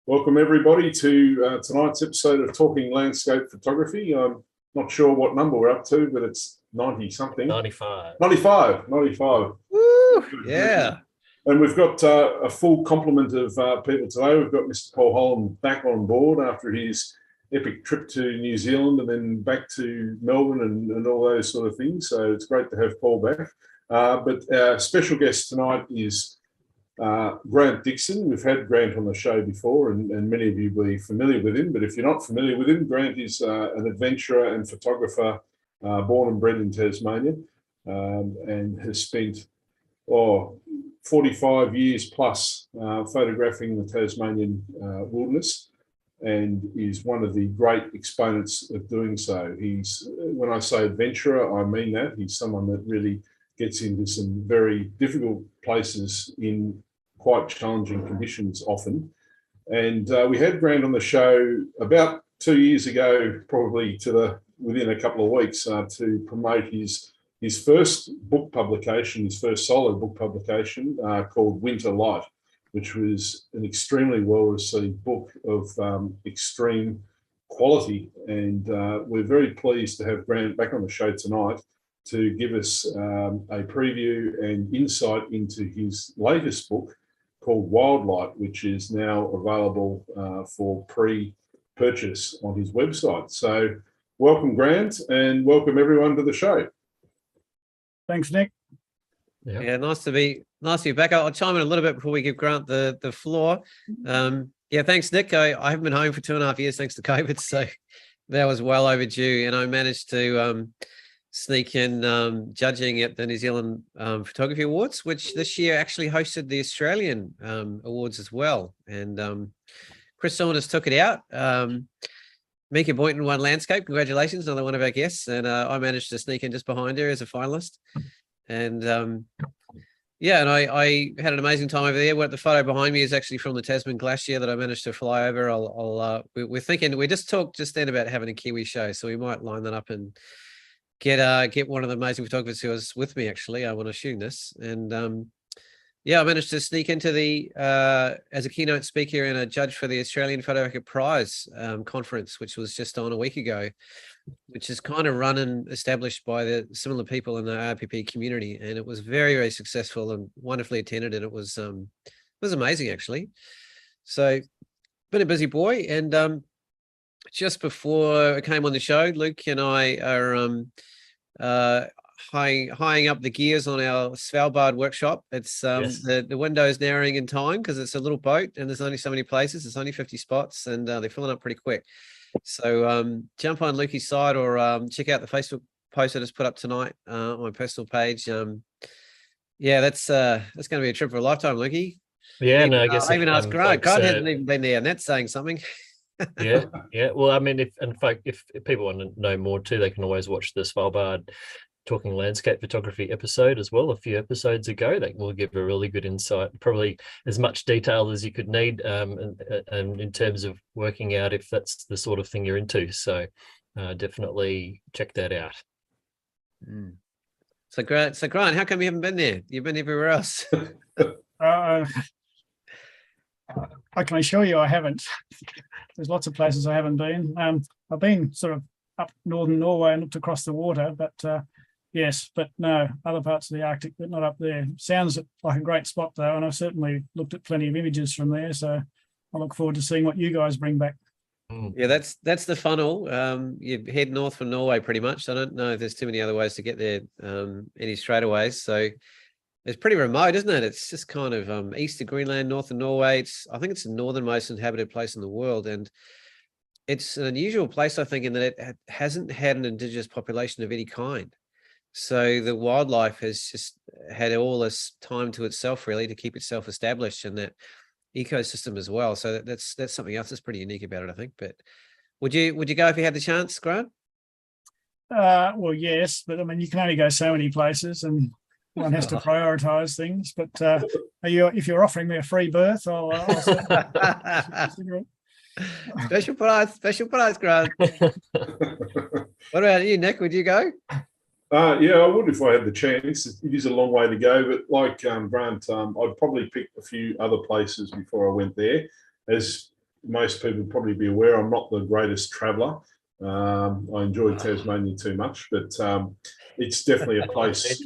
Welcome everybody to tonight's episode of Talking Landscape Photography. I'm not sure what number we're up to, but it's 90 something. 95. 95. Woo, yeah. And we've got a full complement of people today. We've got Mr. Paul Hoelen back on board after his epic trip to New Zealand and then back to Melbourne and all those sort of things. So it's great to have Paul back. But our special guest tonight is Grant Dixon. We've had Grant on the show before, and many of you will be familiar with him. But if you're not familiar with him, Grant is an adventurer and photographer, born and bred in Tasmania, and has spent 45 years plus photographing the Tasmanian wilderness, and is one of the great exponents of doing so. He's, when I say adventurer, I mean that. He's someone that really gets into some very difficult places in quite challenging conditions often. And we had Grant on the show about 2 years ago, probably within a couple of weeks, to promote his first book publication, his first solo book publication called Winter Light, which was an extremely well-received book of extreme quality. And we're very pleased to have Grant back on the show tonight to give us a preview and insight into his latest book called Wildlight, which is now available for pre-purchase on his website. So welcome, Grant, and welcome everyone to the show. Thanks, Nick. Yeah, nice to be back. I'll chime in a little bit before we give Grant the floor. Yeah, thanks, Nick. I haven't been home for 2.5 years thanks to COVID, so that was well overdue, and I managed to sneak in judging at the New Zealand Photography Awards, which this year actually hosted the Australian awards as well. And Chris Saunders took it out. Mika Boynton won landscape. Congratulations, another one of our guests. And I managed to sneak in just behind her as a finalist. And yeah, and I had an amazing time over there. What the photo behind me is actually from the Tasman Glacier that I managed to fly over. We're thinking, we just talked just then about having a Kiwi show, so we might line that up and get one of the amazing photographers who was with me. Actually, I want to shoot this, and yeah, I managed to sneak into the as a keynote speaker and a judge for the Australian Photographic Prize conference, which was just on a week ago, which is kind of run and established by the similar people in the RPP community, and it was very, very successful and wonderfully attended, and it was amazing actually. So, been a busy boy, and just before I came on the show, Luke and I are hiring up the gears on our Svalbard workshop. It's Yes. the window's narrowing in time because it's a little boat and there's only so many places. There's only 50 spots, and they're filling up pretty quick. So jump on Lukey's side or check out the Facebook post I just put up tonight on my personal page. Yeah, that's going to be a trip for a lifetime, Lukey. Yeah, no, I guess I even asked Grant. Grant hasn't even been there, and that's saying something. yeah. Well, I mean, if people want to know more too, they can always watch the Svalbard Talking Landscape Photography episode as well. A few episodes ago, that will give a really good insight, probably as much detail as you could need, and in terms of working out if that's the sort of thing you're into. So definitely check that out. So Grant, how come you haven't been there? You've been everywhere else. I can assure you I haven't. There's lots of places I haven't been. I've been sort of up northern Norway and looked across the water, but yes, but no, other parts of the Arctic, but not up there. Sounds like a great spot though, and I've certainly looked at plenty of images from there, so I look forward to seeing what you guys bring back. Yeah, that's the funnel. You head north from Norway pretty much. I don't know if there's too many other ways to get there, any straightaways. So it's pretty remote, isn't it? It's just kind of east of Greenland, north of Norway. I think it's the northernmost inhabited place in the world, and it's an unusual place, I think, in that it hasn't had an indigenous population of any kind. So the wildlife has just had all this time to itself, really, to keep itself established in that ecosystem as well. So that's something else that's pretty unique about it, I think. But would you go if you had the chance, Grant? Well, yes, but I mean, you can only go so many places, and one has to prioritize things. But if you're offering me a free berth, I'll consider it. Special prize, Grant. What about you, Nick? Would you go? Yeah, I would if I had the chance. It is a long way to go, but like Grant, I'd probably pick a few other places before I went there. As most people probably be aware, I'm not the greatest traveller. I enjoy Tasmania too much, but it's definitely a place.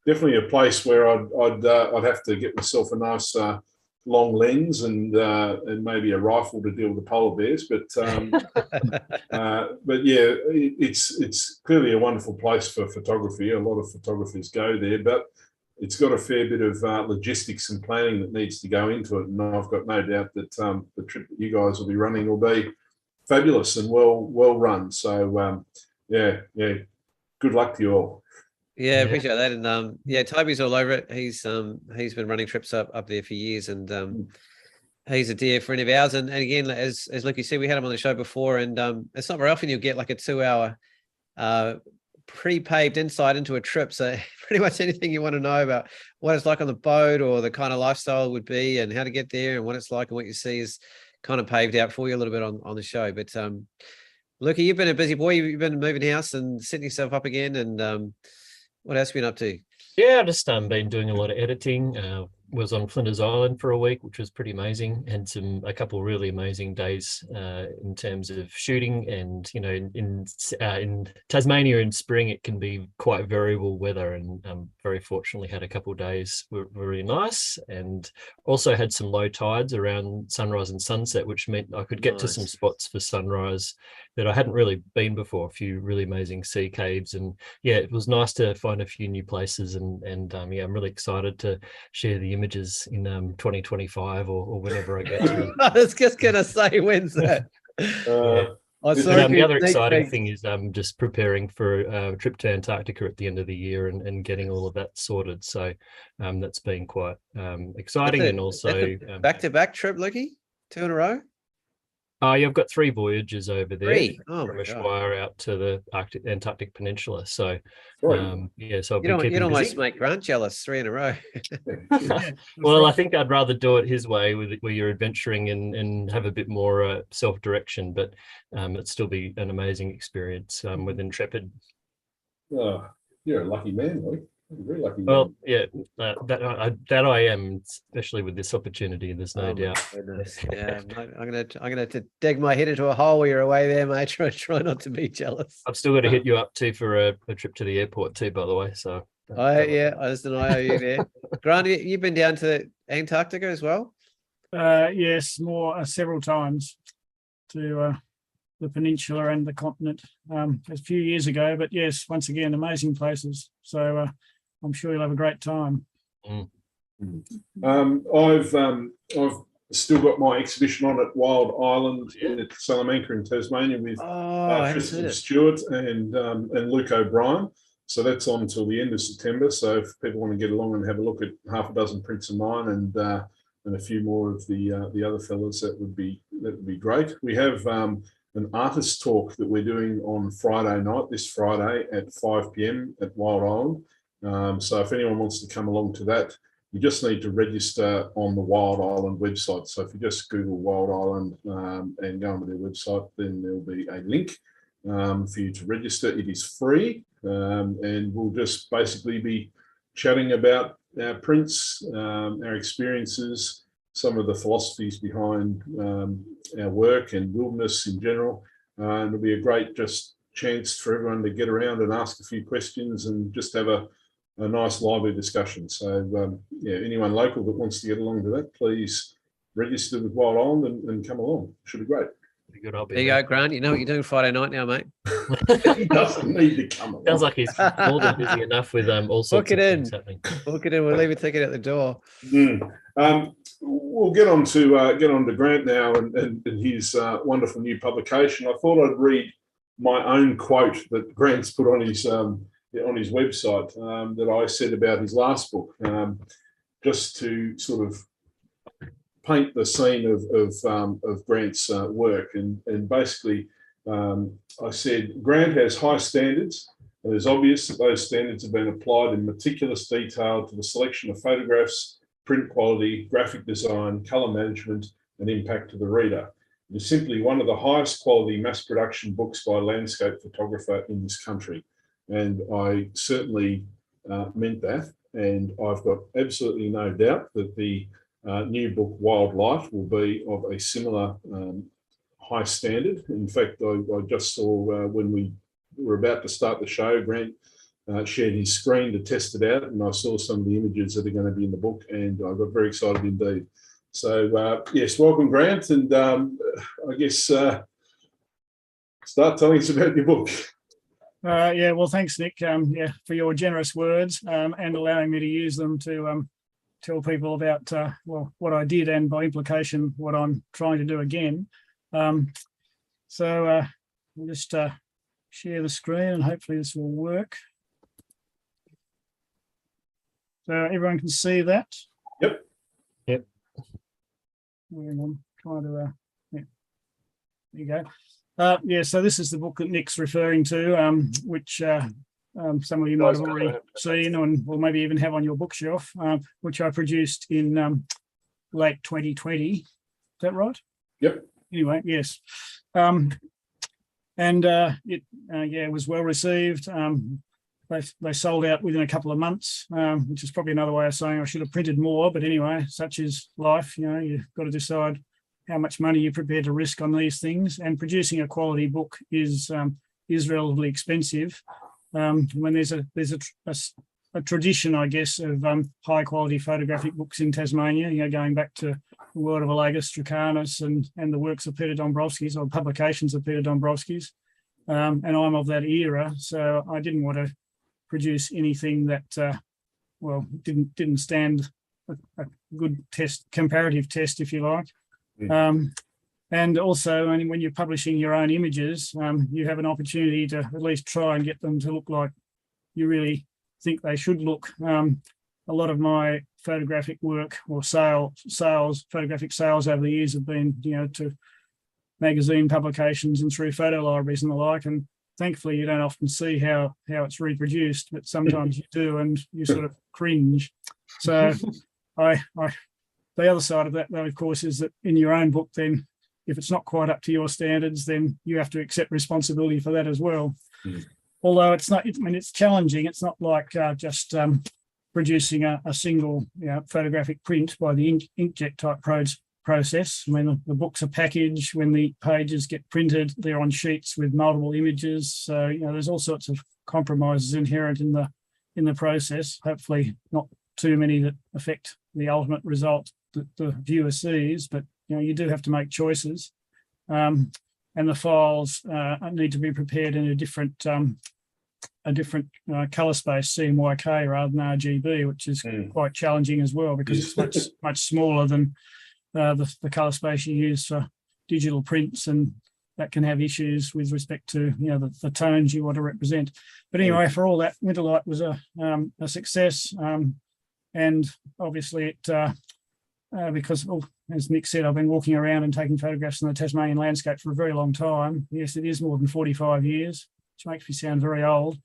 Definitely a place where I'd have to get myself a nice long lens and maybe a rifle to deal with the polar bears. But yeah, it's clearly a wonderful place for photography. A lot of photographers go there, but it's got a fair bit of logistics and planning that needs to go into it. And I've got no doubt that the trip that you guys will be running will be fabulous and well run. So yeah, good luck to you all. Yeah, appreciate that. And yeah, Toby's all over it. He's been running trips up there for years, and he's a dear friend of ours. And again, as Luke said, we had him on the show before, and it's not very often you'll get like a 2-hour pre-paved insight into a trip. So pretty much anything you want to know about what it's like on the boat or the kind of lifestyle it would be and how to get there and what it's like and what you see is kind of paved out for you a little bit on the show. But Lukey, you've been a busy boy. You've been moving house and setting yourself up again, and what else have you been up to? Yeah, I've just been doing a lot of editing. Was on Flinders Island for a week, which was pretty amazing. Had a couple really amazing days in terms of shooting. And you know, in Tasmania in spring, it can be quite variable weather. And very fortunately, had a couple of days were really nice. And also had some low tides around sunrise and sunset, which meant I could get to some spots for sunrise that I hadn't really been before. A few really amazing sea caves, and yeah, it was nice to find a few new places. And yeah, I'm really excited to share the images in 2025 or whenever I get to them. I was just gonna say, when's that? The other exciting thing is just preparing for a trip to Antarctica at the end of the year and getting all of that sorted. So that's been quite exciting. And also back-to-back trip, Lukey, 2 in a row. Yeah, I've got 3 voyages over there. 3? Oh, from Macquarie out to the Antarctic Peninsula. So, yeah, so you'd almost make Grant jealous, 3 in a row. Well, I think I'd rather do it his way, where you're adventuring and have a bit more self-direction, but it'd still be an amazing experience with Intrepid. Oh, you're a lucky man, Luke. Very lucky. Well, yeah, that I am, especially with this opportunity. There's no doubt. Yeah, I'm gonna dig my head into a hole while you're away there, mate. Try not to be jealous. I've still got to hit you up too for a trip to the airport too, by the way. So there's an IOU there. Grant, you've been down to Antarctica as well? Yes, more several times to the peninsula and the continent a few years ago. But yes, once again, amazing places. So I'm sure you'll have a great time. I've still got my exhibition on at Wild Island at Salamanca in Tasmania with Tristan Stewart and Luke O'Brien. So that's on until the end of September. So if people want to get along and have a look at half a dozen prints of mine and a few more of the other fellas, that would be great. We have an artist talk that we're doing on Friday night, this Friday at 5 p.m. at Wild Island. So if anyone wants to come along to that, you just need to register on the Wild Island website. So if you just Google Wild Island and go onto their website, then there'll be a link for you to register. It is free, and we'll just basically be chatting about our prints, our experiences, some of the philosophies behind our work and wilderness in general. And it'll be a great just chance for everyone to get around and ask a few questions and just have a nice lively discussion. So yeah, anyone local that wants to get along to that, please register with Wild Island and come along. Should be great. Good, there you go, Grant. You know what you're doing Friday night now, mate. He doesn't need to come along. Sounds like he's more than busy enough with all sorts of things happening. Book it in. We'll leave a ticket at the door. We'll get on to Grant now and his wonderful new publication. I thought I'd read my own quote that Grant's put on his website that I said about his last book, just to sort of paint the scene of Grant's work. And basically, I said, Grant has high standards, and it's obvious that those standards have been applied in meticulous detail to the selection of photographs, print quality, graphic design, colour management, and impact to the reader. It is simply one of the highest quality mass production books by a landscape photographer in this country. And I certainly meant that. And I've got absolutely no doubt that the new book, Wildlife, will be of a similar high standard. In fact, I just saw when we were about to start the show, Grant shared his screen to test it out, and I saw some of the images that are going to be in the book, and I got very excited indeed. So, yes, welcome, Grant, and I guess start telling us about your book. Yeah, well, thanks, Nick, for your generous words and allowing me to use them to tell people about, what I did and by implication, what I'm trying to do again. So I'll just share the screen and hopefully this will work. So everyone can see that? Yep. Yep. I'm trying to, yeah. There you go. Yeah, so this is the book that Nick's referring to, which some of you might have already seen or maybe even have on your bookshelf, which I produced in late 2020. Is that right? Yep. Anyway, yes. And it was well received. They sold out within a couple of months, which is probably another way of saying I should have printed more. But anyway, such is life. You know, you've got to decide how much money you're prepared to risk on these things. And producing a quality book is relatively expensive. When there's a tradition, I guess, of high quality photographic books in Tasmania, you know, going back to the world of Alagus Tricanus and the works of Peter Dombrowski's or publications of Peter Dombrowski's. And I'm of that era, so I didn't want to produce anything that, didn't stand a good test, comparative test, if you like. And also, when you're publishing your own images, you have an opportunity to at least try and get them to look like you really think they should look. A lot of my photographic work or photographic sales over the years have been, you know, to magazine publications and through photo libraries and the like. And thankfully, you don't often see how it's reproduced, but sometimes you do, and you sort of cringe. So, the other side of that, though, of course, is that in your own book, then if it's not quite up to your standards, then you have to accept responsibility for that as well. Although it's not, it's challenging. It's not like just producing a single, you know, photographic print by the inkjet type process. When the books are packaged, when the pages get printed, they're on sheets with multiple images. So, you know, there's all sorts of compromises inherent in the process. Hopefully, not too many that affect the ultimate result that the viewer sees, but you know, you do have to make choices, and the files need to be prepared in a different color space, CMYK rather than RGB, which is quite challenging as well because it's much smaller than the color space you use for digital prints, and that can have issues with respect to, you know, the tones you want to represent. But anyway, for all that, Winterlight was a success, and obviously it. Because, as Nick said, I've been walking around and taking photographs in the Tasmanian landscape for a very long time. Yes, it is more than 45 years, which makes me sound very old.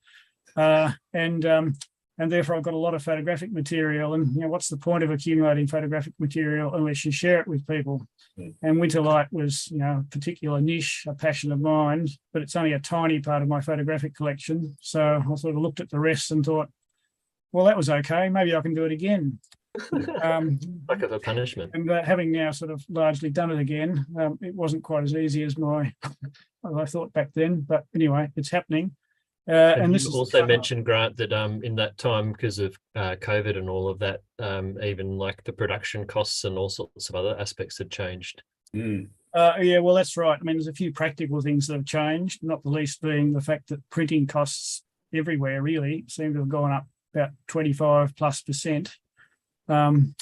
And therefore, I've got a lot of photographic material. And, you know, what's the point of accumulating photographic material unless you share it with people? And Winterlight was, you know, a particular niche, a passion of mine, but it's only a tiny part of my photographic collection. So I sort of looked at the rest and thought, well, that was okay. Maybe I can do it again. Like a punishment. And having now sort of largely done it again, it wasn't quite as easy as I thought back then. But anyway, it's happening. And this also mentioned, Grant, that in that time, because of COVID and all of that, even like the production costs and all sorts of other aspects had changed. Yeah, well, that's right. I mean, there's a few practical things that have changed, not the least being the fact that printing costs everywhere really seem to have gone up about 25+%. And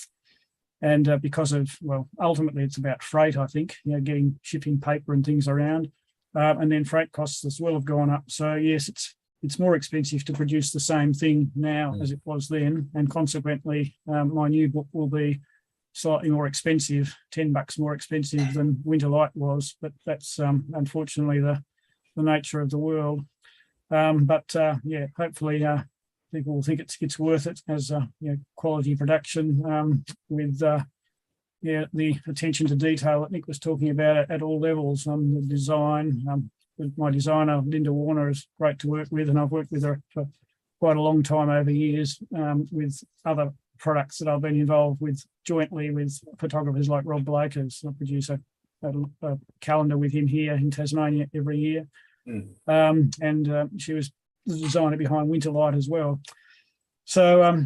because of, well, ultimately it's about freight, I think, you know, shipping paper and things around, and then freight costs as well have gone up. So yes, it's more expensive to produce the same thing now as it was then, and consequently, my new book will be slightly more expensive, $10 more expensive than Winterlight was, but that's unfortunately the nature of the world. Yeah, hopefully. People will think it's worth it as quality production with the attention to detail that Nick was talking about at all levels. The design, my designer Linda Warner is great to work with, and I've worked with her for quite a long time over years with other products that I've been involved with jointly with photographers like Rob Blakers. I produce a calendar with him here in Tasmania every year. And she was the designer behind Winterlight as well. So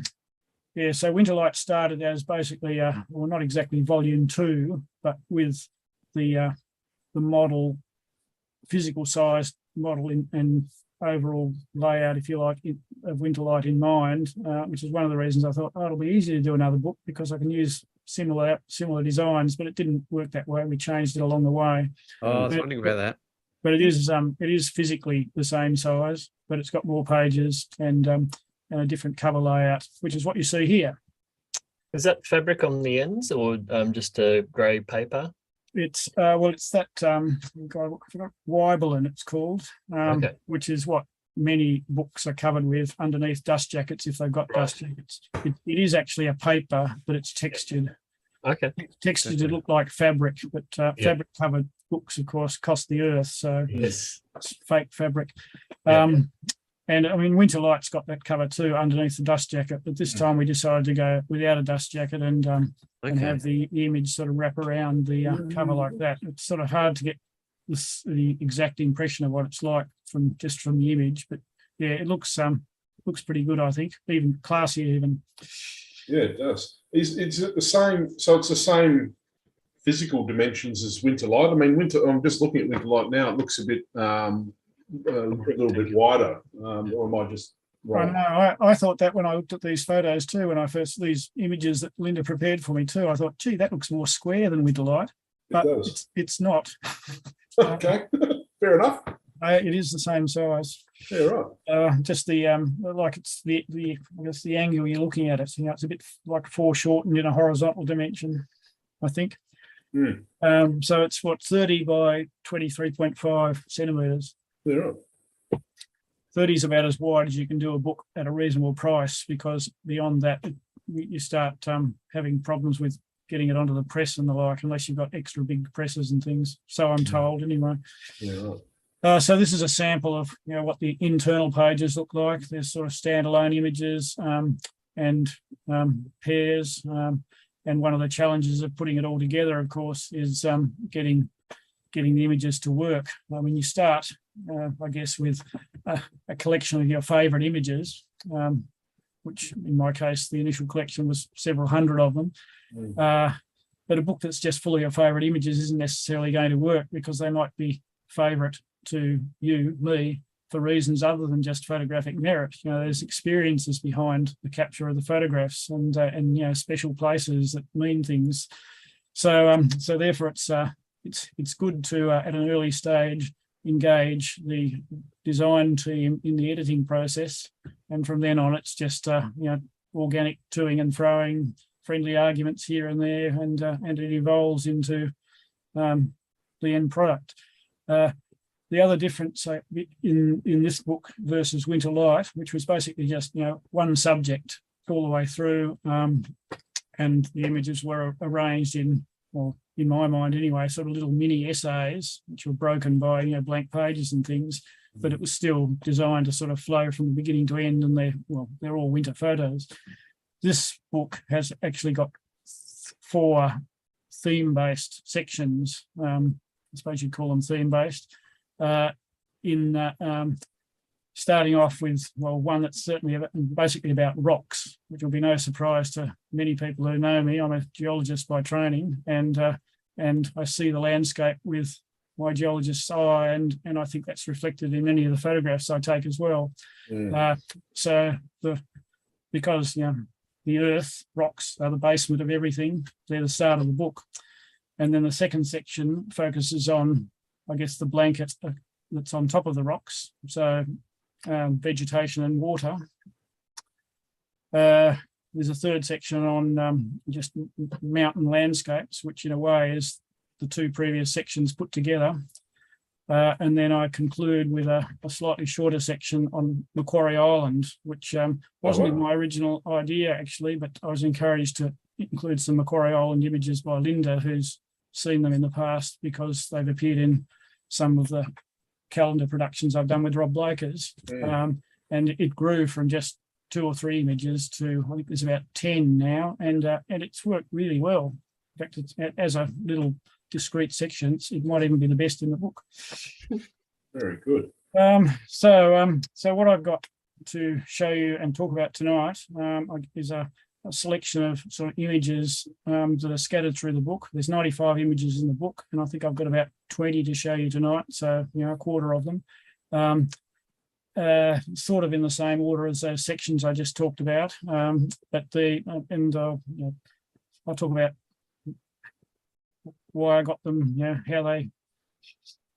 so Winterlight started as basically well, not exactly volume 2, but with the model, physical size model and overall layout, if you like, of Winterlight in mind, which is one of the reasons I thought, it'll be easy to do another book because I can use similar designs, but it didn't work that way. We changed it along the way. Oh, I was wondering about that. But it is physically the same size, but it's got more pages and a different cover layout, which is what you see here. Is that fabric on the ends or just a grey paper? It's it's that Hoelen it's called, which is what many books are covered with underneath dust jackets if they've got dust jackets. It is actually a paper, but it's textured. Okay. It's textured to look like fabric, but fabric covered books, of course, cost the earth, so it's fake fabric. And I mean, Winterlight's got that cover too underneath the dust jacket, but this time we decided to go without a dust jacket and have the image sort of wrap around the cover like that. It's sort of hard to get the exact impression of what it's like from the image, but yeah, it looks pretty good, I think, even classier even. Yeah, it does. Is it the same? So it's the same physical dimensions as Winterlight. I mean, I'm just looking at Winterlight now. It looks a bit. A little bit wider, or am I just wrong? I thought that when I looked at these photos too, when I first these images that Linda prepared for me too, I thought, gee, that looks more square than Winterlight, but it's not. Okay, fair enough. It is the same size. Yeah, right. Just the like it's the I guess the angle you're looking at it. You know, it's a bit like foreshortened in a horizontal dimension, I think. So it's 30 by 23.5 centimeters. Yeah. 30 is about as wide as you can do a book at a reasonable price, because beyond that you start having problems with getting it onto the press and the like, unless you've got extra big presses and things. So I'm told anyway. Yeah, right. So this is a sample of what the internal pages look like. There's sort of standalone images and pairs. And one of the challenges of putting it all together, of course, is getting the images to work. I mean, you start, I guess, with a collection of your favourite images, which in my case, the initial collection was several hundred of them. But a book that's just full of your favourite images isn't necessarily going to work, because they might be favourite to you, me, for reasons other than just photographic merit. There's experiences behind the capture of the photographs and special places that mean things. So therefore it's good to at an early stage engage the design team in the editing process, and from then on it's just organic toing and throwing, friendly arguments here and there, and it evolves into the end product. The other difference in this book versus Winterlight, which was basically just one subject all the way through, and the images were arranged in my mind anyway, sort of little mini essays, which were broken by blank pages and things, but it was still designed to sort of flow from the beginning to end, and they're all winter photos. This book has actually got 4 theme-based sections. I suppose you'd call them theme-based. Starting off with one that's certainly basically about rocks, which will be no surprise to many people who know me. I'm a geologist by training, and I see the landscape with my geologist's eye, and I think that's reflected in many of the photographs I take as well. Because the earth, rocks are the basement of everything. They're the start of the book, and then the second section focuses on, I guess, the blanket that's on top of the rocks. So vegetation and water. There's a third section on just mountain landscapes, which in a way is the 2 previous sections put together. And then I conclude with a slightly shorter section on Macquarie Island, which wasn't my original idea, actually, but I was encouraged to include some Macquarie Island images by Linda, who's seen them in the past because they've appeared in some of the calendar productions I've done with Rob Blakers. And it grew from just 2 or 3 images to, I think there's about 10 now, and it's worked really well. In fact, it's, as a little discrete section, it might even be the best in the book. Very good. So what I've got to show you and talk about tonight is a selection of sort of images that are scattered through the book. There's 95 images in the book, and I think I've got about 20 to show you tonight, so a quarter of them. Sort of in the same order as those sections I just talked about, but I'll talk about why I got them,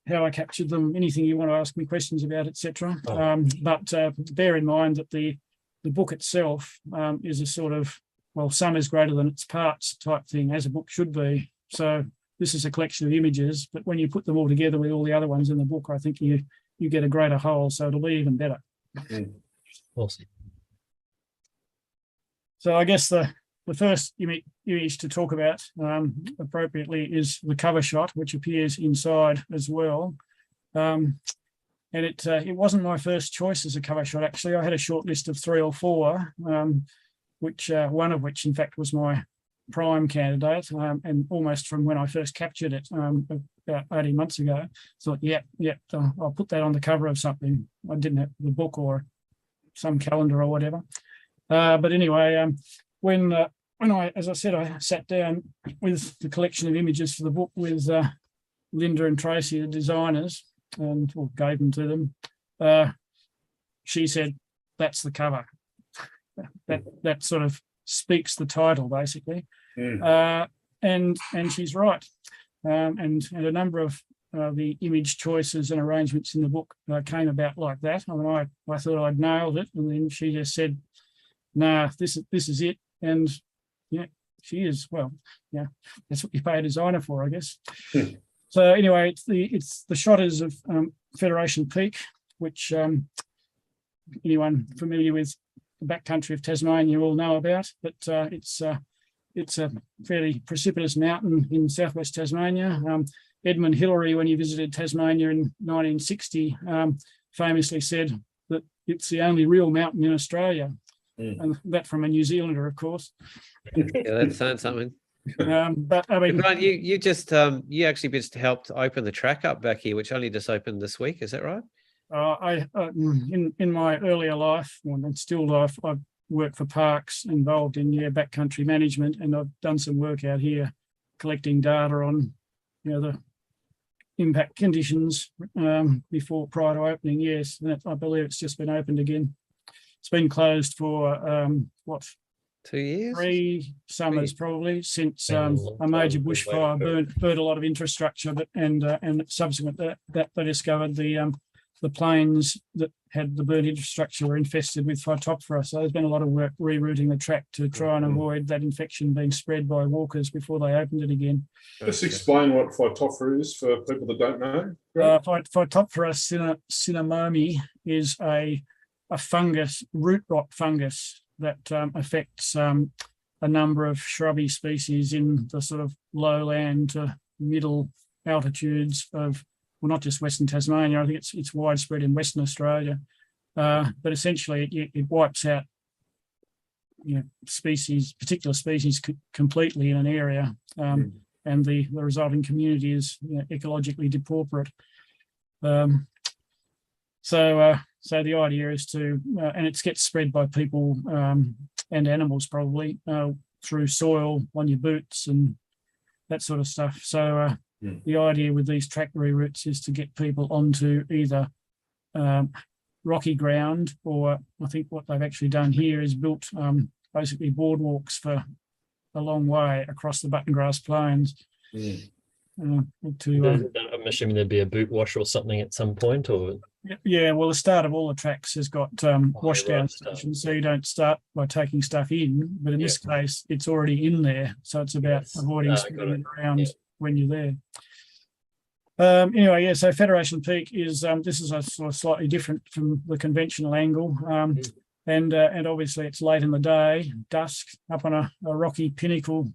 how I captured them, anything you want to ask me questions about, etc. But bear in mind that the book itself is a sort of, well, sum is greater than its parts type thing, as a book should be. So this is a collection of images, but when you put them all together with all the other ones in the book, I think you get a greater whole, so it'll be even better. Awesome. So I guess the first image to talk about appropriately is the cover shot, which appears inside as well. And it wasn't my first choice as a cover shot, actually. I had a short list of 3 or 4, which one of which, in fact, was my prime candidate, and almost from when I first captured it about 18 months ago. Thought, I'll put that on the cover of something. I didn't have the book or some calendar or whatever. But anyway, when I, as I said, I sat down with the collection of images for the book with Linda and Tracy, the designers, and gave them to them. She said, "That's the cover." That sort of speaks the title, basically. And she's right. And a number of the image choices and arrangements in the book came about like that. I mean, I thought I'd nailed it, and then she just said, "Nah, this is it." And she is. Well, that's what you pay a designer for, I guess. So anyway, it's the shot is of Federation Peak, which anyone familiar with the backcountry of Tasmania will know about. But it's a fairly precipitous mountain in southwest Tasmania. Edmund Hillary, when he visited Tasmania in 1960, famously said that it's the only real mountain in Australia. And that from a New Zealander, of course. Yeah, that's saying something. But I mean, Grant, you actually just helped open the track up back here, which only just opened this week. Is that right? In my earlier life, and still life, I've worked for parks, involved in backcountry management, and I've done some work out here collecting data on the impact conditions prior to opening. Yes, and I believe it's just been opened again. It's been closed for 2 years, 3 summers probably, since a major bushfire burnt a lot of infrastructure, and subsequent to that they discovered the plains that had the burnt infrastructure were infested with Phytophthora. So there's been a lot of work rerouting the track to try and avoid that infection being spread by walkers before they opened it again. Just explain what Phytophthora is for people that don't know. Phytophthora cinnamomi is a fungus, root rot fungus, that affects a number of shrubby species in the sort of lowland to middle altitudes of, well, not just Western Tasmania. I think it's widespread in Western Australia, but essentially it wipes out particular species completely in an area, and the resulting community is ecologically depauperate. So the idea is to, and it gets spread by people and animals probably through soil on your boots and that sort of stuff. So the idea with these track reroutes is to get people onto either rocky ground, or I think what they've actually done here is built basically boardwalks for a long way across the Buttongrass Plains. I'm assuming there'd be a boot wash or something at some point, or well, the start of all the tracks has got washdown stations, so you don't start by taking stuff in, but in this case it's already in there, so it's about avoiding spreading it around when you're there. Anyway, so Federation Peak is this is a sort of slightly different from the conventional angle, and obviously it's late in the day, dusk, up on a rocky pinnacle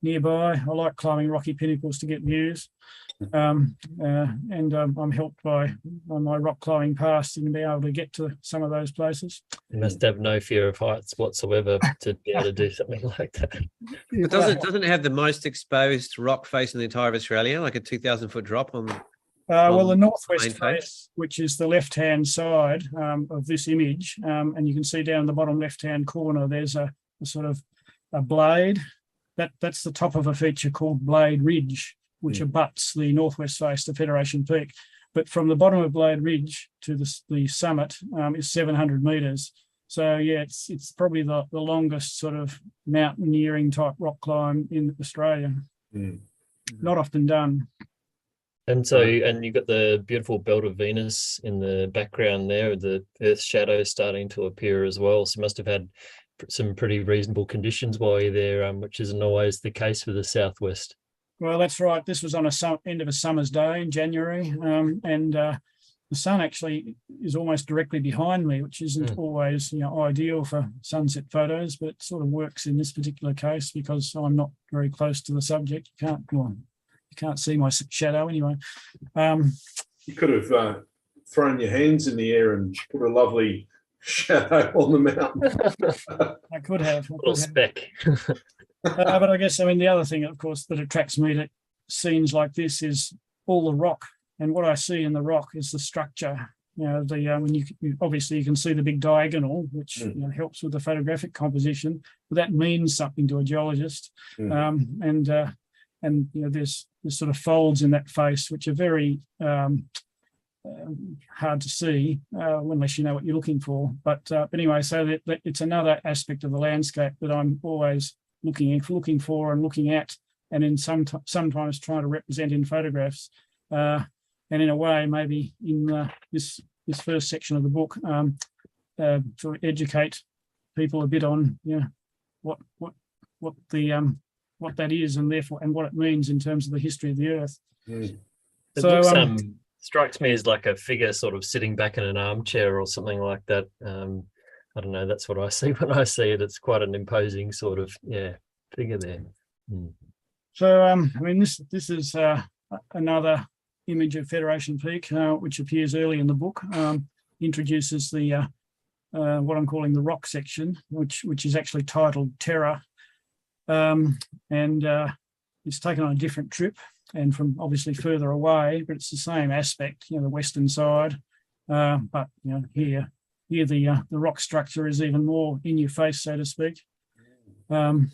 nearby. I like climbing rocky pinnacles to get views. I'm helped by my rock climbing past and being able to get to some of those places. You must have no fear of heights whatsoever to be able to do something like that. But doesn't it have the most exposed rock face in the entire of Australia, like a 2,000-foot drop on? Well, the northwest main face? face, which is the left-hand side of this image, and you can see down the bottom left-hand corner, there's a sort of a blade. That's the top of a feature called Blade Ridge, which abuts the northwest face to Federation Peak. But from the bottom of Blade Ridge to the summit is 700 metres. So yeah, it's probably the longest sort of mountaineering type rock climb in Australia. Not often done. And so, and you've got the beautiful belt of Venus in the background there, the Earth's shadow starting to appear as well. So you must have had some pretty reasonable conditions while you're there, which isn't always the case for the southwest. Well, that's right. This was on end of a summer's day in January, and the sun actually is almost directly behind me, which isn't always ideal for sunset photos, but it sort of works in this particular case because I'm not very close to the subject. You can't see my shadow anyway. You could have thrown your hands in the air and put a lovely shadow on the mountain. I could have. Little speck. But I guess, the other thing, of course, that attracts me to scenes like this is all the rock. And what I see in the rock is the structure. When obviously you can see the big diagonal, which helps with the photographic composition. But that means something to a geologist. And there's sort of folds in that face, which are very hard to see unless you know what you're looking for. But anyway, so that it's another aspect of the landscape that I'm always looking for and looking at, and in sometimes trying to represent in photographs. And in a way, maybe in this first section of the book, to educate people a bit on what that is, and therefore what it means in terms of the history of the Earth. It looks, strikes me as like a figure sort of sitting back in an armchair or something like that. I don't know. That's what I see when I see it. It's quite an imposing sort of figure there. So this is another image of Federation Peak, which appears early in the book. Introduces the what I'm calling the rock section, which is actually titled Terror, and it's taken on a different trip and from obviously further away, but it's the same aspect, the western side. But here the rock structure is even more in your face, so to speak. And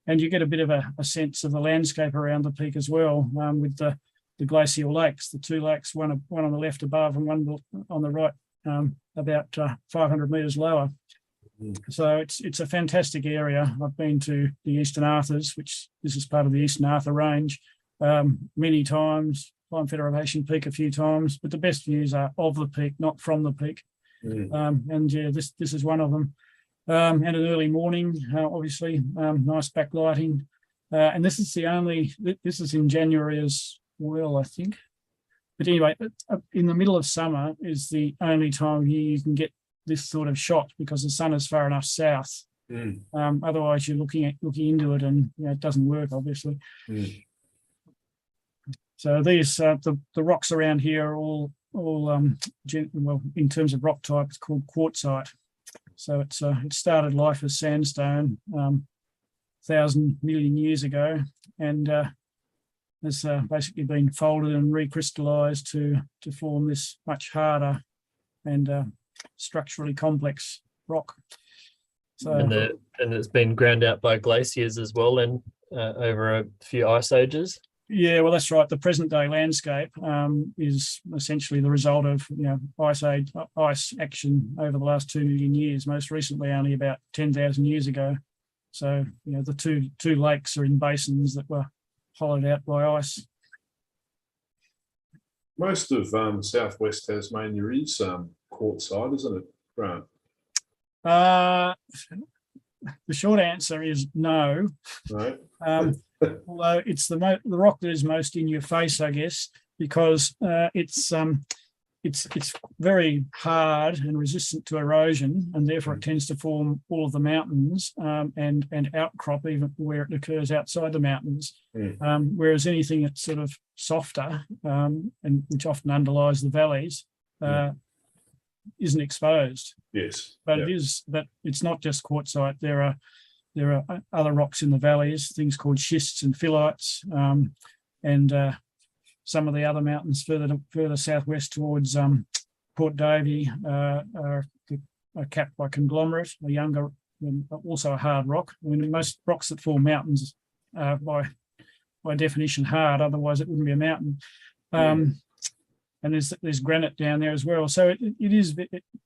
you get a bit of a sense of the landscape around the peak as well, with the glacial lakes, the two lakes, one on the left above and one on the right, about 500 metres lower. So it's a fantastic area. I've been to the Eastern Arthurs, which this is part of the Eastern Arthur Range, many times, climbed Federation Peak a few times, but the best views are of the peak, not from the peak. This is one of them. And an early morning, obviously, nice backlighting. And this is in January as well, I think. But anyway, in the middle of summer is the only time of year you can get this sort of shot because the sun is far enough south. Otherwise, you're looking into it and it doesn't work, obviously. So these the rocks around here are all in terms of rock type, it's called quartzite. So it started life as sandstone 1,000 million years ago, and has basically been folded and recrystallized to form this much harder and structurally complex rock. So and it's been ground out by glaciers as well, and over a few ice ages. Yeah, well, that's right. The present day landscape is essentially the result of ice action over the last 2 million years. Most recently, only about 10,000 years ago. So the two lakes are in basins that were hollowed out by ice. Most of southwest Tasmania is quartzite, isn't it, Grant? The short answer is no. Right. Although it's the rock that is most in your face, I guess, because it's it's very hard and resistant to erosion, and therefore it tends to form all of the mountains and outcrop even where it occurs outside the mountains. Whereas anything that's sort of softer and which often underlies the valleys isn't exposed. Yes, but it's not just quartzite. There are other rocks in the valleys, things called schists and phyllites, and some of the other mountains further southwest towards Port Davey are capped by conglomerate, a younger, also a hard rock. I mean, most rocks that form mountains are by definition hard, otherwise it wouldn't be a mountain. And there's granite down there as well. So it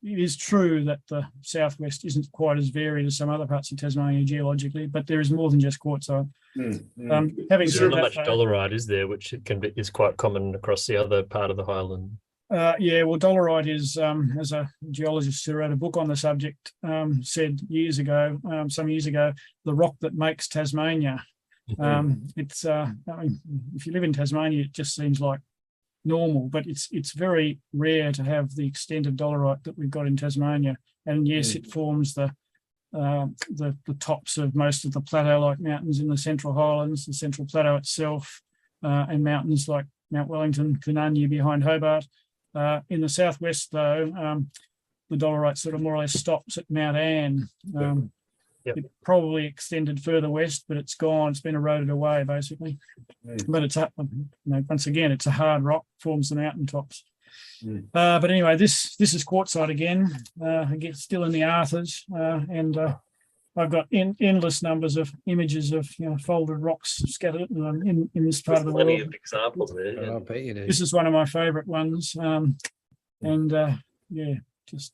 is true that the southwest isn't quite as varied as some other parts of Tasmania geologically, but there is more than just quartzite. Having said not that, much dolerite, is there, which is quite common across the other part of the highland? Yeah, well, dolerite is, as a geologist who wrote a book on the subject said some years ago, the rock that makes Tasmania. It's, I mean, if you live in Tasmania, it just seems like normal, but it's very rare to have the extent of dolerite that we've got in Tasmania. And yes, it forms the tops of most of the plateau-like mountains in the Central Highlands, the Central Plateau itself, and mountains like Mount Wellington, Kununyi behind Hobart. In the southwest, though, the dolerite sort of more or less stops at Mount Anne. It probably extended further west, but it's gone. It's been eroded away, basically. But it's once again, it's a hard rock, forms the mountain tops. But anyway, this is quartzite again. Again, still in the Arthurs, and I've got endless numbers of images of folded rocks scattered in this part of the world. Plenty of examples there. I bet you do. This is one of my favourite ones, just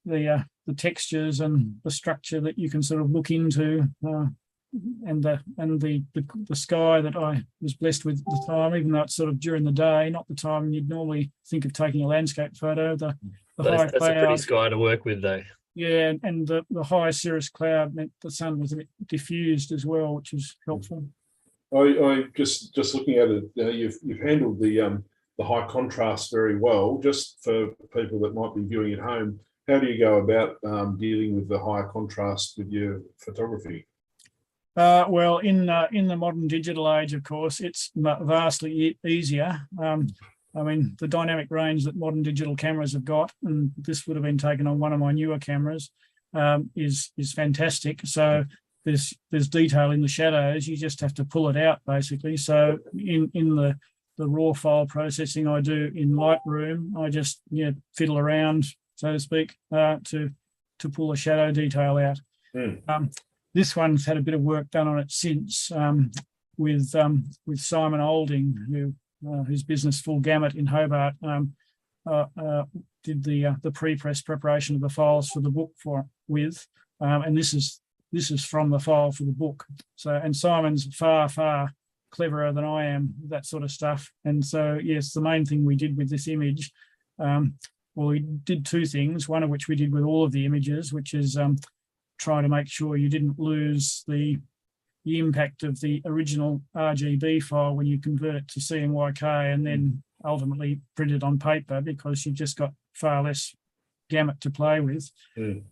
the textures and the structure that you can sort of look into, and the sky that I was blessed with at the time, even though it's sort of during the day, not the time you'd normally think of taking a landscape photo. The high That's cloud, a pretty sky to work with, though. Yeah, and the high cirrus cloud meant the sun was a bit diffused as well, which was helpful. I just looking at it, you've handled the high contrast very well. Just for people that might be viewing at home, how do you go about dealing with the high contrast with your photography? Well, in the modern digital age, of course, it's vastly easier. I mean, the dynamic range that modern digital cameras have got, and this would have been taken on one of my newer cameras, is fantastic. So there's detail in the shadows. You just have to pull it out, basically. So in the raw file processing I do in Lightroom, I just fiddle around, so to speak, to pull the shadow detail out. This one's had a bit of work done on it since, with Simon Olding, whose business Full Gamut in Hobart did the pre-press preparation of the files for the book and this is from the file for the book. So, and Simon's far cleverer than I am, that sort of stuff. And so, yes, the main thing we did with this image, we did two things, one of which we did with all of the images, which is trying to make sure you didn't lose the impact of the original RGB file when you convert it to CMYK and then ultimately print it on paper, because you've just got far less gamut to play with.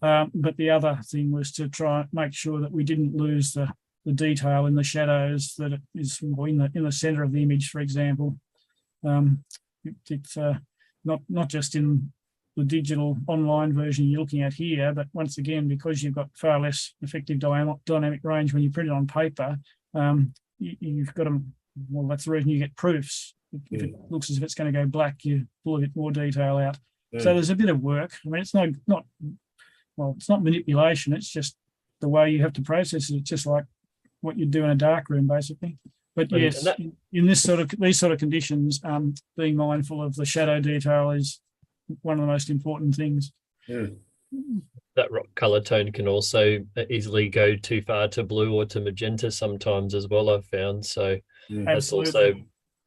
But the other thing was to try and make sure that we didn't lose the detail in the shadows, that it is in the center of the image, for example. It's not just in the digital online version you're looking at here, but once again, because you've got far less effective dynamic range when you print it on paper, you've got to, well, that's the reason you get proofs. If it looks as if it's going to go black, you pull a bit more detail out. So there's a bit of work. I mean, it's not manipulation. It's just the way you have to process it. It's just like what you do in a dark room, basically. But yes, in these sort of conditions, being mindful of the shadow detail is one of the most important things. That rock color tone can also easily go too far to blue or to magenta sometimes as well, I've found. So that's also,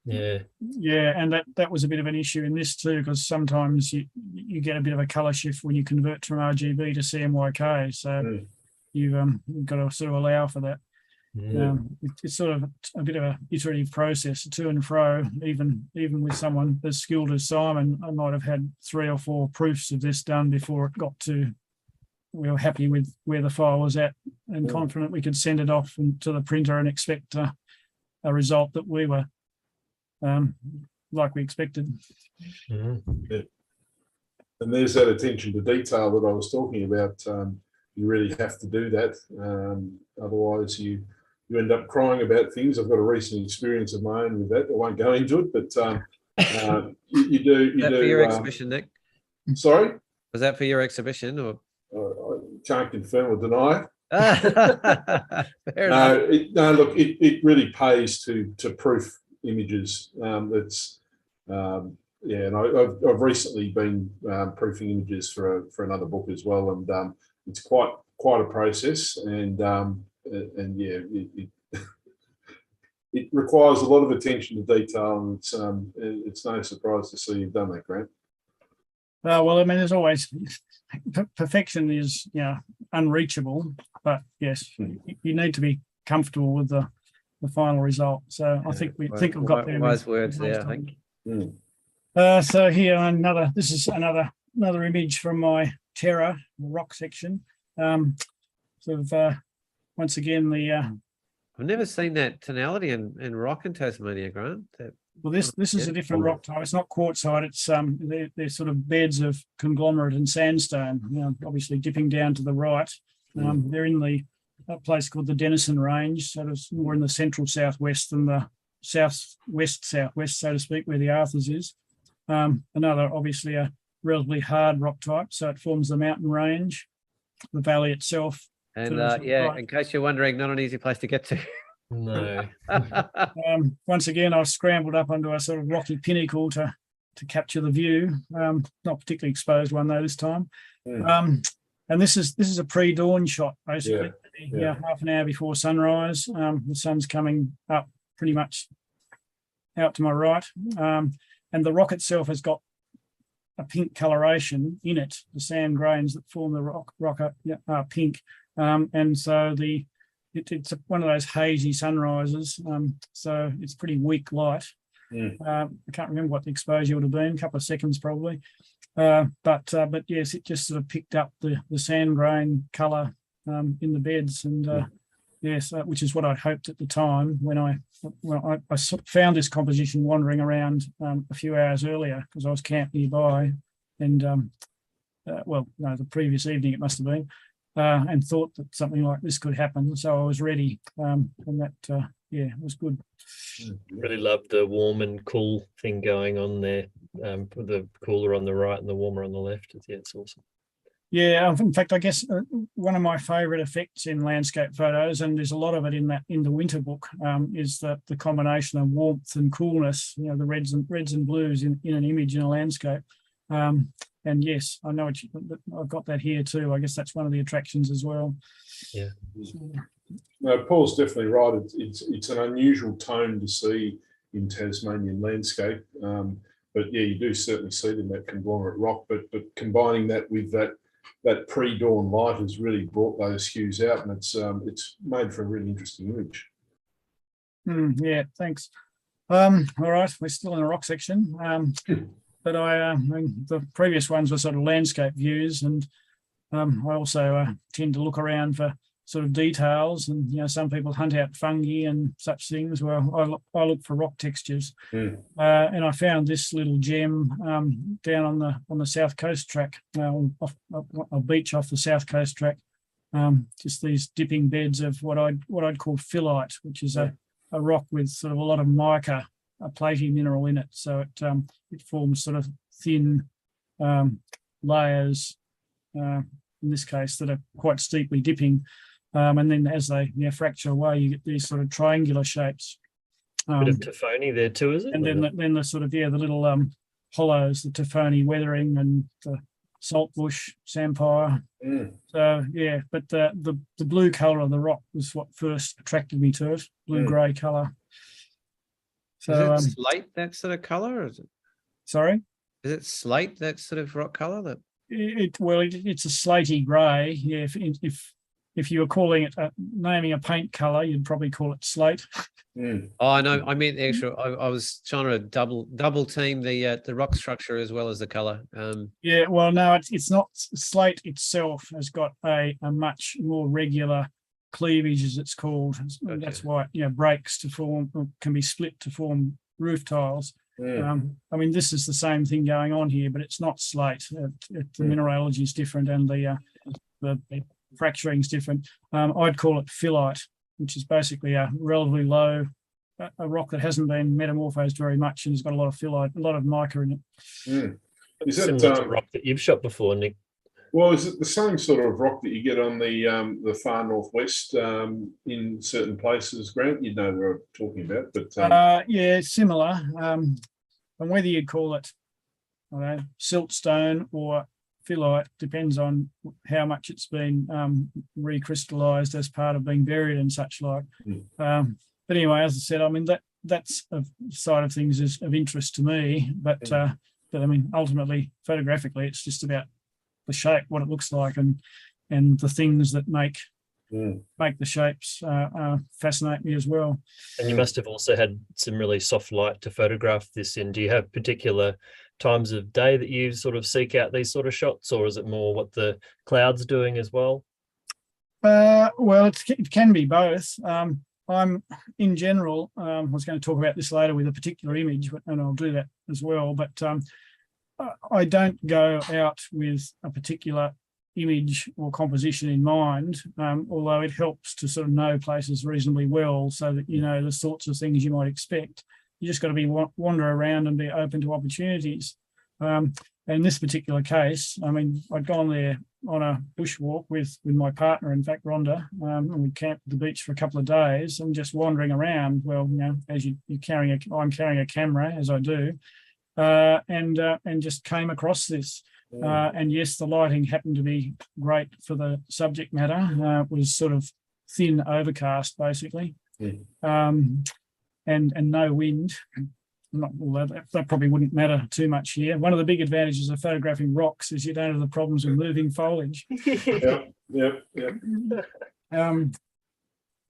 and that was a bit of an issue in this too, because sometimes you get a bit of a color shift when you convert from RGB to CMYK. So you've got to sort of allow for that. It's sort of a bit of a iterative process, to and fro. Even with someone as skilled as Simon, I might have had 3 or 4 proofs of this done before it got to, we were happy with where the file was at and confident we could send it off to the printer and expect a result that we were like we expected. Yeah. And there's that attention to detail that I was talking about. You really have to do that. Otherwise, you end up crying about things. I've got a recent experience of my own with that. I won't go into it, but you do. Was that for your exhibition, Nick? Sorry? Was that for your exhibition, or? I can't confirm or deny Fair enough. No, look, it really pays to proof images. And I've recently been proofing images for another book as well, and it's quite a process, and yeah, it requires a lot of attention to detail, and it's no surprise to see you've done that, Grant. Well, I mean, there's always perfection is unreachable, but yes, you need to be comfortable with the final result. So I think we've got there. Wise words there, I think. So here this is another image from my Terra rock section. Once again I've never seen that tonality in rock in Tasmania, Grant. Well, this is a different rock type. It's not quartzite. It's they're sort of beds of conglomerate and sandstone. Obviously dipping down to the right. They're in a place called the Denison Range, so it's more in the central southwest than the southwest, so to speak, where the Arthurs is. Another, obviously, a relatively hard rock type, so it forms the mountain range, the valley itself. And in case you're wondering, not an easy place to get to. No. Once again, I've scrambled up onto a sort of rocky pinnacle to capture the view. Not particularly exposed one though this time. And this is a pre-dawn shot, basically. Yeah, half an hour before sunrise. The sun's coming up pretty much out to my right, and the rock itself has got a pink coloration in it. The sand grains that form the rock are pink, and so it's one of those hazy sunrises, so it's pretty weak light. I can't remember what the exposure would have been, a couple of seconds probably, but yes, it just sort of picked up the sand grain colour in the beds, and yes, which is what I hoped at the time when I found this composition wandering around a few hours earlier, because I was camped nearby, and the previous evening it must have been. And thought that something like this could happen, so I was ready, and that it was good. Really loved the warm and cool thing going on there, with the cooler on the right and the warmer on the left. Yeah, it's awesome. Yeah, in fact, I guess one of my favourite effects in landscape photos, and there's a lot of it in the winter book, is the combination of warmth and coolness. The reds and blues in an image in a landscape. And yes, I know I've got that here too. I guess that's one of the attractions as well. Yeah. No, Paul's definitely right. It's an unusual tone to see in Tasmanian landscape. But yeah, you do certainly see it in that conglomerate rock. But combining that with that pre-dawn light has really brought those hues out, and it's made for a really interesting image. Yeah, thanks. All right, we're still in the rock section. But the previous ones were sort of landscape views, and I also tend to look around for sort of details, and some people hunt out fungi and such things. Well, I look for rock textures, and I found this little gem down on the south coast track, off a beach off the south coast track. Just these dipping beds of what I'd call phyllite, which is a rock with sort of a lot of mica, a platy mineral in it, so it forms sort of thin layers, in this case, that are quite steeply dipping, and then as they fracture away, you get these sort of triangular shapes. Bit of Tofoni there too, is it? And then the sort of the little hollows, the Tofoni weathering and the saltbush samphire. So yeah, but the blue colour of the rock was what first attracted me to it, blue-grey colour. So, is it slate, that sort of colour? Sorry? Is it slate, that sort of rock colour? It's a slatey grey. Yeah, if if you were calling it naming a paint color, you'd probably call it slate. Oh, no, I meant the actual. I was trying to double team the rock structure as well as the color. Yeah, well, no, it's not. Slate itself has got a much more regular cleavage, as it's called. Gotcha. That's why it breaks to form, or can be split to form roof tiles. I mean, this is the same thing going on here, but it's not slate. The mineralogy is different, and the fracturing is different. I'd call it phyllite, which is basically a relatively low, a rock that hasn't been metamorphosed very much and has got a lot of phyllite, a lot of mica in it. Is Similar that to rock that you've shot before, Nick? well? Is it the same sort of rock that you get on the far northwest in certain places, Grant? You know what I'm talking about, but Yeah, similar. And whether you call it, I don't know, siltstone or phyllite depends on how much it's been recrystallized as part of being buried and such like. But anyway, as I said, I mean that's a side of things is of interest to me. But I mean, ultimately, photographically, it's just about the shape, what it looks like, and the things that make the shapes fascinate me as well. And you must have also had some really soft light to photograph this in. Do you have particular times of day that you sort of seek out these sort of shots, or is it more what the cloud's doing as well? Well, it can be both. I'm in general, I was going to talk about this later with a particular image, and I'll do that as well. But I don't go out with a particular image or composition in mind, although it helps to sort of know places reasonably well so that you know the sorts of things you might expect. You just got to be wander around and be open to opportunities. In this particular case, I mean, I'd gone there on a bushwalk with my partner, in fact, Rhonda, and we camped at the beach for a couple of days and just wandering around. Well, you know, as I'm carrying a camera, as I do, and just came across this. And yes, the lighting happened to be great for the subject matter. It was sort of thin overcast, basically, and no wind. Well, that probably wouldn't matter too much here. One of the big advantages of photographing rocks is you don't have the problems of moving foliage.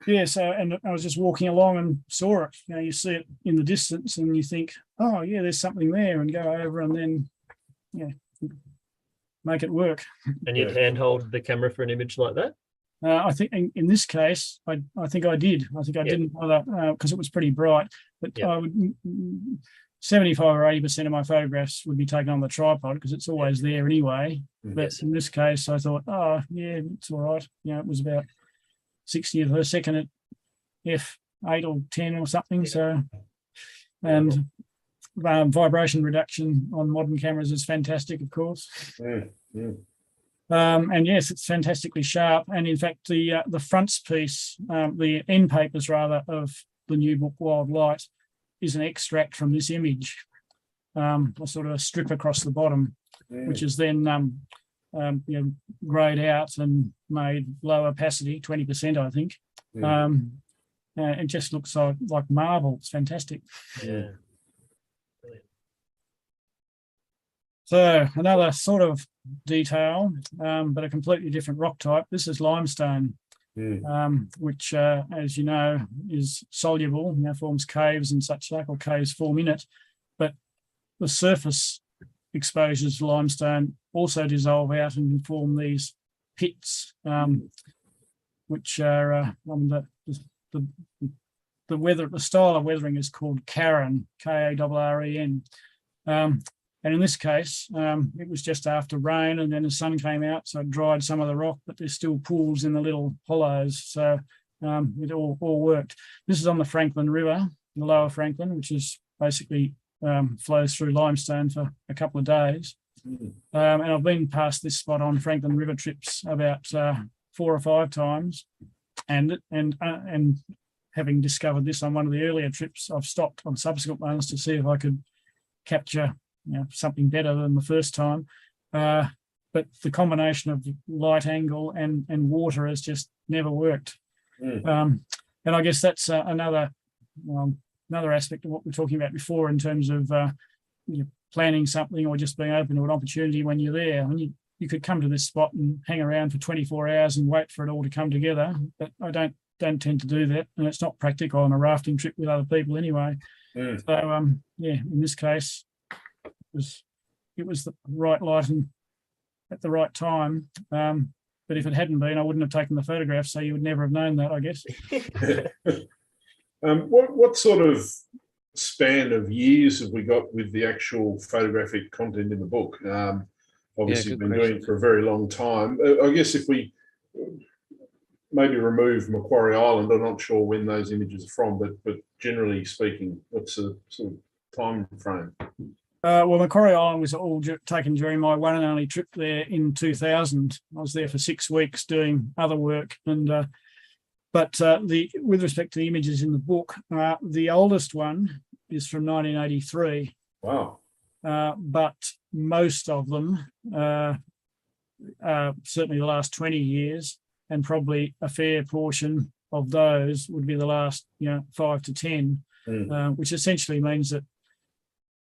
Yeah, so, and I was just walking along and saw it. You know, you see it in the distance and you think, oh, yeah, there's something there, and go over and then, make it work. And you'd handhold the camera for an image like that? I think in this case, I think I did. I think I didn't bother because it was pretty bright. But I would 75 or 80% of my photographs would be taken on the tripod because it's always there anyway. But in this case, I thought, oh yeah, it's all right. You know, it was about 60th of a second at f8 or 10 or something. So, and vibration reduction on modern cameras is fantastic, of course. And yes, it's fantastically sharp. And in fact, the frontispiece, the end papers rather, of the new book Wild Light is an extract from this image, a sort of a strip across the bottom, which is then grayed out and made low opacity, 20%, I think. It just looks like marble. It's fantastic. Yeah. So another sort of detail, but a completely different rock type. This is limestone, which, as you know, is soluble, forms caves and such like, or caves form in it. But the surface exposures to limestone also dissolve out and form these pits, which are the style of weathering is called Karren, Karren. And in this case, it was just after rain, and then the sun came out, so it dried some of the rock, but there's still pools in the little hollows. So it all worked. This is on the Franklin River, the lower Franklin, which is basically flows through limestone for a couple of days. And I've been past this spot on Franklin River trips about 4 or 5 times. And having discovered this on one of the earlier trips, I've stopped on subsequent ones to see if I could capture something better than the first time. But the combination of light angle and water has just never worked. And I guess that's another aspect of what we were talking about before in terms of planning something or just being open to an opportunity when you're there. When you could come to this spot and hang around for 24 hours and wait for it all to come together. But I don't tend to do that, and it's not practical on a rafting trip with other people anyway. So yeah, in this case, it was the right light and at the right time. But if it hadn't been, I wouldn't have taken the photograph, so you would never have known that, I guess. What sort of span of years have we got with the actual photographic content in the book? Obviously, you've been doing it for a very long time. I guess if we maybe remove Macquarie Island, I'm not sure when those images are from, but generally speaking, what's the sort of time frame? Well, Macquarie Island was all taken during my one and only trip there in 2000. I was there for 6 weeks doing other work, and with respect to the images in the book, the oldest one is from 1983. Wow! But most of them, certainly the last 20 years, and probably a fair portion of those would be the last 5 to 10, which essentially means that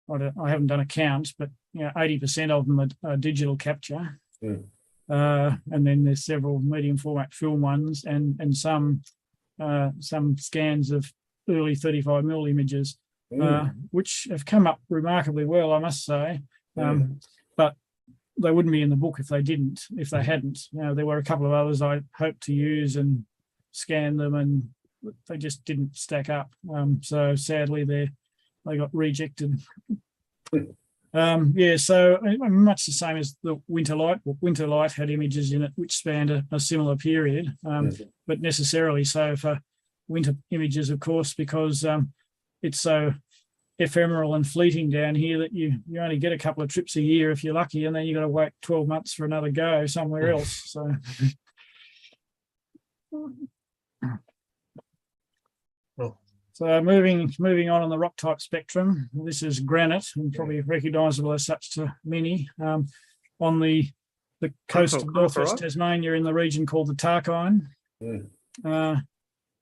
I haven't done a count, but 80% of them are digital capture, and then there's several medium format film ones, and some scans of early 35mm images, which have come up remarkably well, I must say. But they wouldn't be in the book if they hadn't. There were a couple of others I hoped to use and scan them, and they just didn't stack up. So sadly, they got rejected. So much the same as the Winterlight. Well, Winterlight had images in it which spanned a similar period, but necessarily so for winter images, of course, because it's so ephemeral and fleeting down here that you only get a couple of trips a year if you're lucky, and then you've got to wait 12 months for another go somewhere else. So. So moving on the rock type spectrum, this is granite, and probably recognisable as such to many. On the coast of northwest Tasmania, in the region called the Tscharke,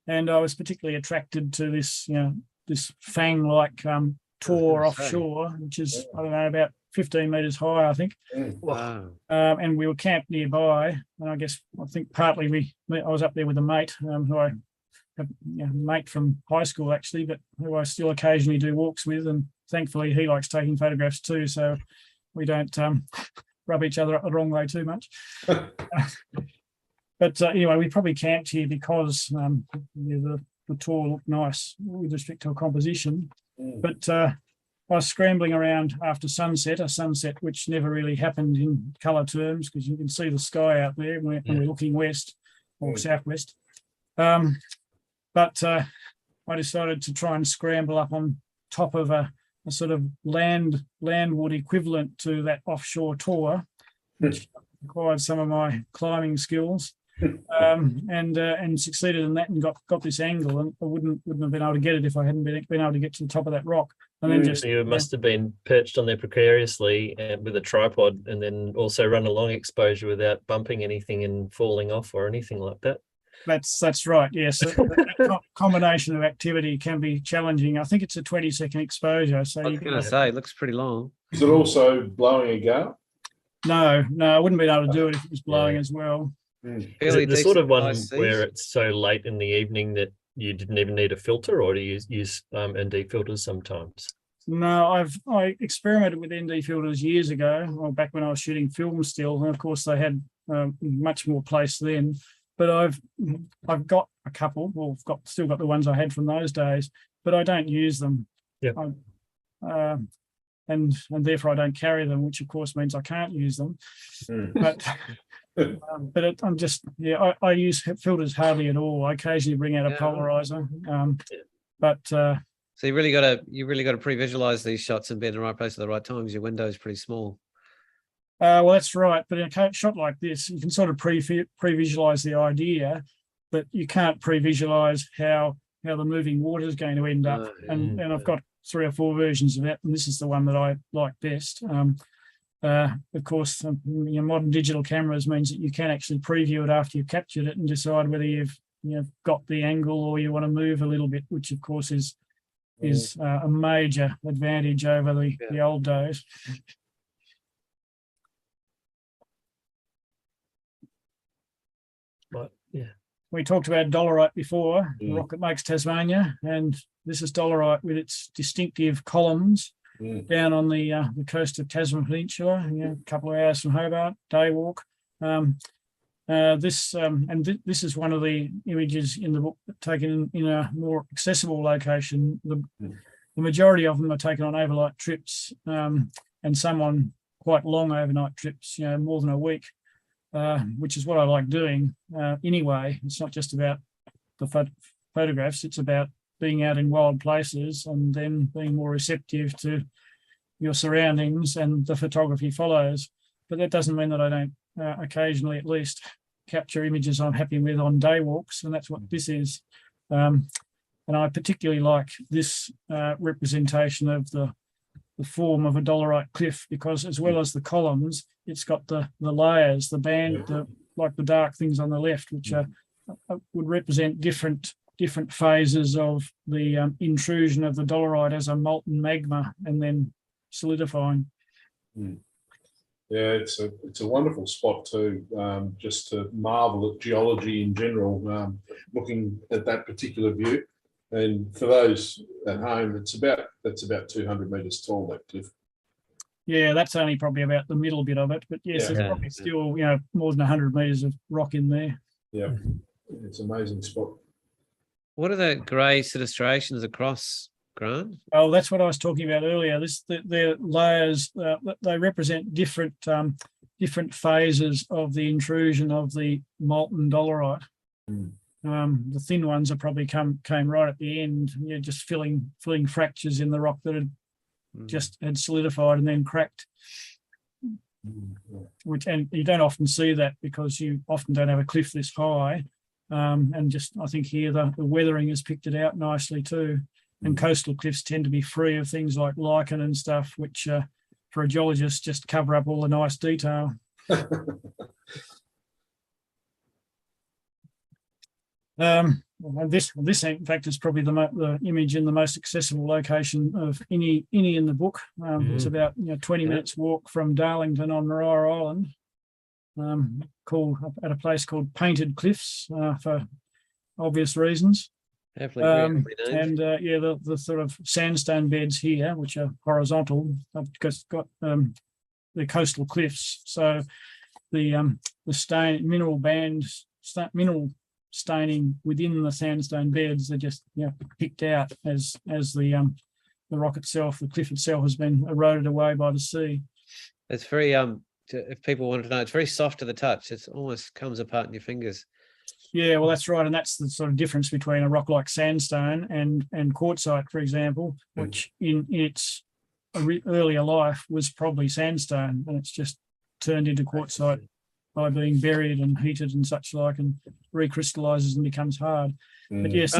and I was particularly attracted to this, this fang-like tor offshore, which is, I don't know, about 15 metres high, I think. Wow. And we were camped nearby, and I think partly I was up there with a mate who I have a mate from high school actually, but who I still occasionally do walks with, and thankfully he likes taking photographs too, so we don't rub each other up the wrong way too much. But anyway, we probably camped here because the tor looked nice with respect to a composition. But I was scrambling around after sunset, a sunset which never really happened in colour terms, because you can see the sky out there when we're looking west or southwest. But I decided to try and scramble up on top of a sort of landwood equivalent to that offshore tor, which required some of my climbing skills, and succeeded in that, and got this angle, and I wouldn't have been able to get it if I hadn't been able to get to the top of that rock. And then you must have been perched on there precariously with a tripod, and then also run a long exposure without bumping anything and falling off or anything like that. That's right. Yes, that combination of activity can be challenging. I think it's a 20-second exposure. So I was going to say, it looks pretty long. Is it also blowing a gale? No, I wouldn't be able to do it if it was blowing as well. Is it the sort of one where it's so late in the evening that you didn't even need a filter, or do you use ND filters sometimes? No, I experimented with ND filters years ago, or back when I was shooting film still, and of course they had much more place then. But I've got a couple. Well, I've still got the ones I had from those days, but I don't use them. Yeah. And therefore I don't carry them, which of course means I can't use them. But I'm just I use filters hardly at all. I occasionally bring out a polarizer, but so you really got to pre-visualize these shots and be in the right place at the right time, because your window is pretty small. Well, that's right. But in a shot like this, you can sort of pre-visualize the idea, but you can't pre-visualize how the moving water is going to end up. And I've got 3 or 4 versions of that, and this is the one that I like best. Of course, modern digital cameras means that you can actually preview it after you've captured it and decide whether you've got the angle or you want to move a little bit, which of course is a major advantage over the old days. we talked about dolerite before, the rock that makes Tasmania, and this is dolerite with its distinctive columns down on the coast of Tasman Peninsula, a couple of hours from Hobart, day walk. This is one of the images in the book taken in a more accessible location. The majority of them are taken on overnight trips, and some on quite long overnight trips, more than a week, which is what I like doing anyway. It's not just about the photographs, it's about being out in wild places and then being more receptive to your surroundings, and the photography follows. But that doesn't mean that I don't occasionally at least capture images I'm happy with on day walks, and that's what this is. And I particularly like this representation of the form of a dolerite cliff, because as well as the columns, it's got the layers, the band, like the dark things on the left, which would represent different phases of the intrusion of the dolerite as a molten magma and then solidifying. Yeah, it's a wonderful spot too, just to marvel at geology in general, looking at that particular view. And for those at home, that's about 200 metres tall, that cliff. Yeah, that's only probably about the middle bit of it, but yes, there's probably still more than 100 metres of rock in there. Yeah, it's an amazing spot. What are the grey sort of striations across, Grant? Oh, that's what I was talking about earlier. The layers, they represent different phases of the intrusion of the molten dolerite. The thin ones are probably came right at the end, just filling fractures in the rock that had solidified and then cracked. And you don't often see that because you often don't have a cliff this high. And just I think here the weathering has picked it out nicely too. And coastal cliffs tend to be free of things like lichen and stuff, which for a geologist just cover up all the nice detail. This in fact is probably the image in the most accessible location of any in the book. It's about 20 minutes walk from Darlington on Macquarie Island, at a place called Painted Cliffs for obvious reasons. The sort of sandstone beds here, which are horizontal, because it's got the coastal cliffs. So the mineral staining within the sandstone beds are just picked out as the rock itself, the cliff itself, has been eroded away by the sea. It's very if people wanted to know, it's very soft to the touch. It almost comes apart in your fingers. Yeah, well, that's right, and that's the sort of difference between a rock like sandstone and quartzite, for example, which in its earlier life was probably sandstone, and it's just turned into quartzite by being buried and heated and such like, and recrystallizes and becomes hard. But yes,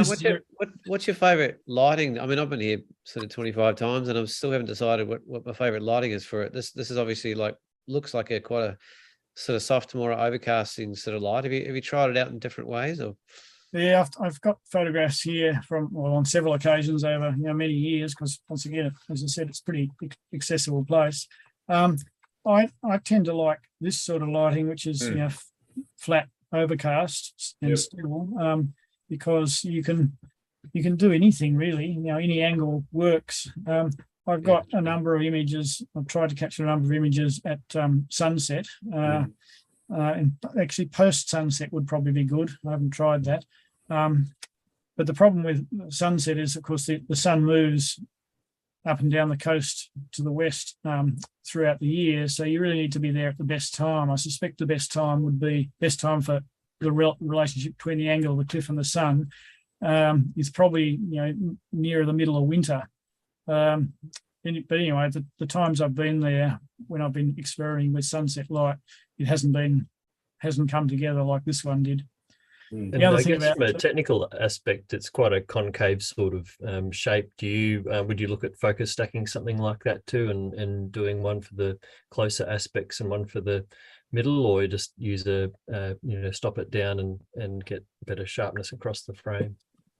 what's your favourite lighting? I mean, I've been here sort of 25 times, and I still haven't decided what my favourite lighting is for it. This is obviously looks like quite a sort of soft, more overcasting sort of light. Have you tried it out in different ways? Or yeah, I've got photographs here on several occasions over many years, because once again, as I said, it's a pretty accessible place. I tend to like this sort of lighting, which is flat, overcast and still, because you can do anything really. Any angle works. I've got a number of images. I've tried to capture a number of images at sunset. And actually post-sunset would probably be good. I haven't tried that. But the problem with sunset is, of course, the sun moves up and down the coast to the west throughout the year. So you really need to be there at the best time. I suspect the best time for the relationship between the angle of the cliff and the sun is probably nearer the middle of winter. But anyway, the times I've been there, when I've been experimenting with sunset light, it hasn't come together like this one did. And I guess from a technical aspect, it's quite a concave sort of shape. Would you look at focus stacking something like that too, and doing one for the closer aspects and one for the middle, or just use stop it down and get better sharpness across the frame?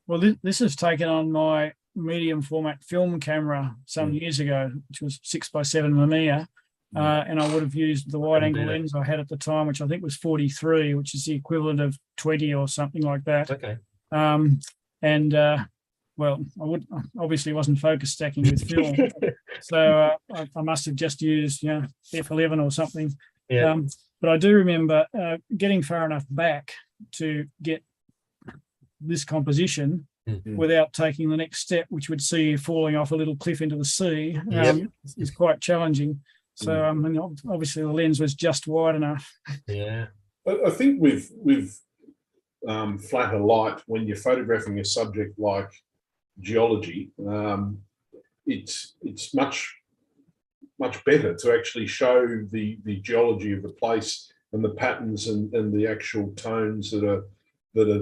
Well, this is taken on my medium format film camera some years ago, which was 6x7 Mamiya. and I would have used the wide angle lens I had at the time, which I think was 43, which is the equivalent of 20 or something like that. Okay. Well, I obviously wasn't focus stacking with film, so I must have just used f11 or something. Yeah. But I do remember getting far enough back to get this composition without taking the next step, which would see you falling off a little cliff into the sea. Is quite challenging. So obviously the lens was just wide enough. Yeah. I think with flatter light, when you're photographing a subject like geology, it's much better to actually show the geology of the place and the patterns and the actual tones that are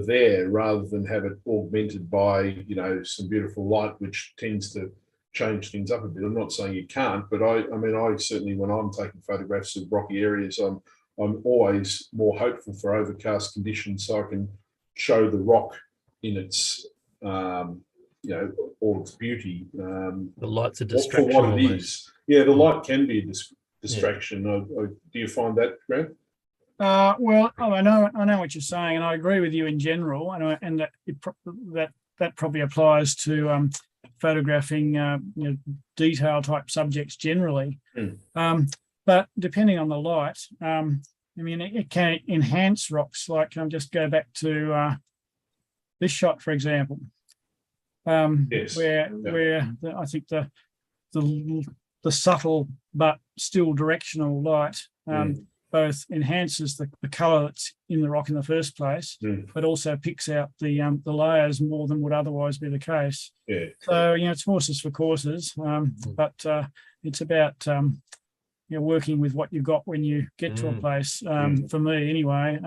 there, rather than have it augmented by some beautiful light, which tends to change things up a bit. I'm not saying you can't, but I certainly, when I'm taking photographs of rocky areas, I'm always more hopeful for overcast conditions, so I can show the rock in its all its beauty. The light's a distraction for what it almost. is. Yeah, the light can be a distraction. Do you find that, Grant? Well, I know what you're saying, and I agree with you in general, and that probably applies to photographing detail type subjects generally. But depending on the light, it can enhance rocks. Like, just go back to this shot, for example, Yes. where I think the subtle but still directional light both enhances the colour that's in the rock in the first place, but also picks out the layers more than would otherwise be the case. Yeah. So it's horses for courses, but it's about working with what you've got when you get to a place. For me, anyway.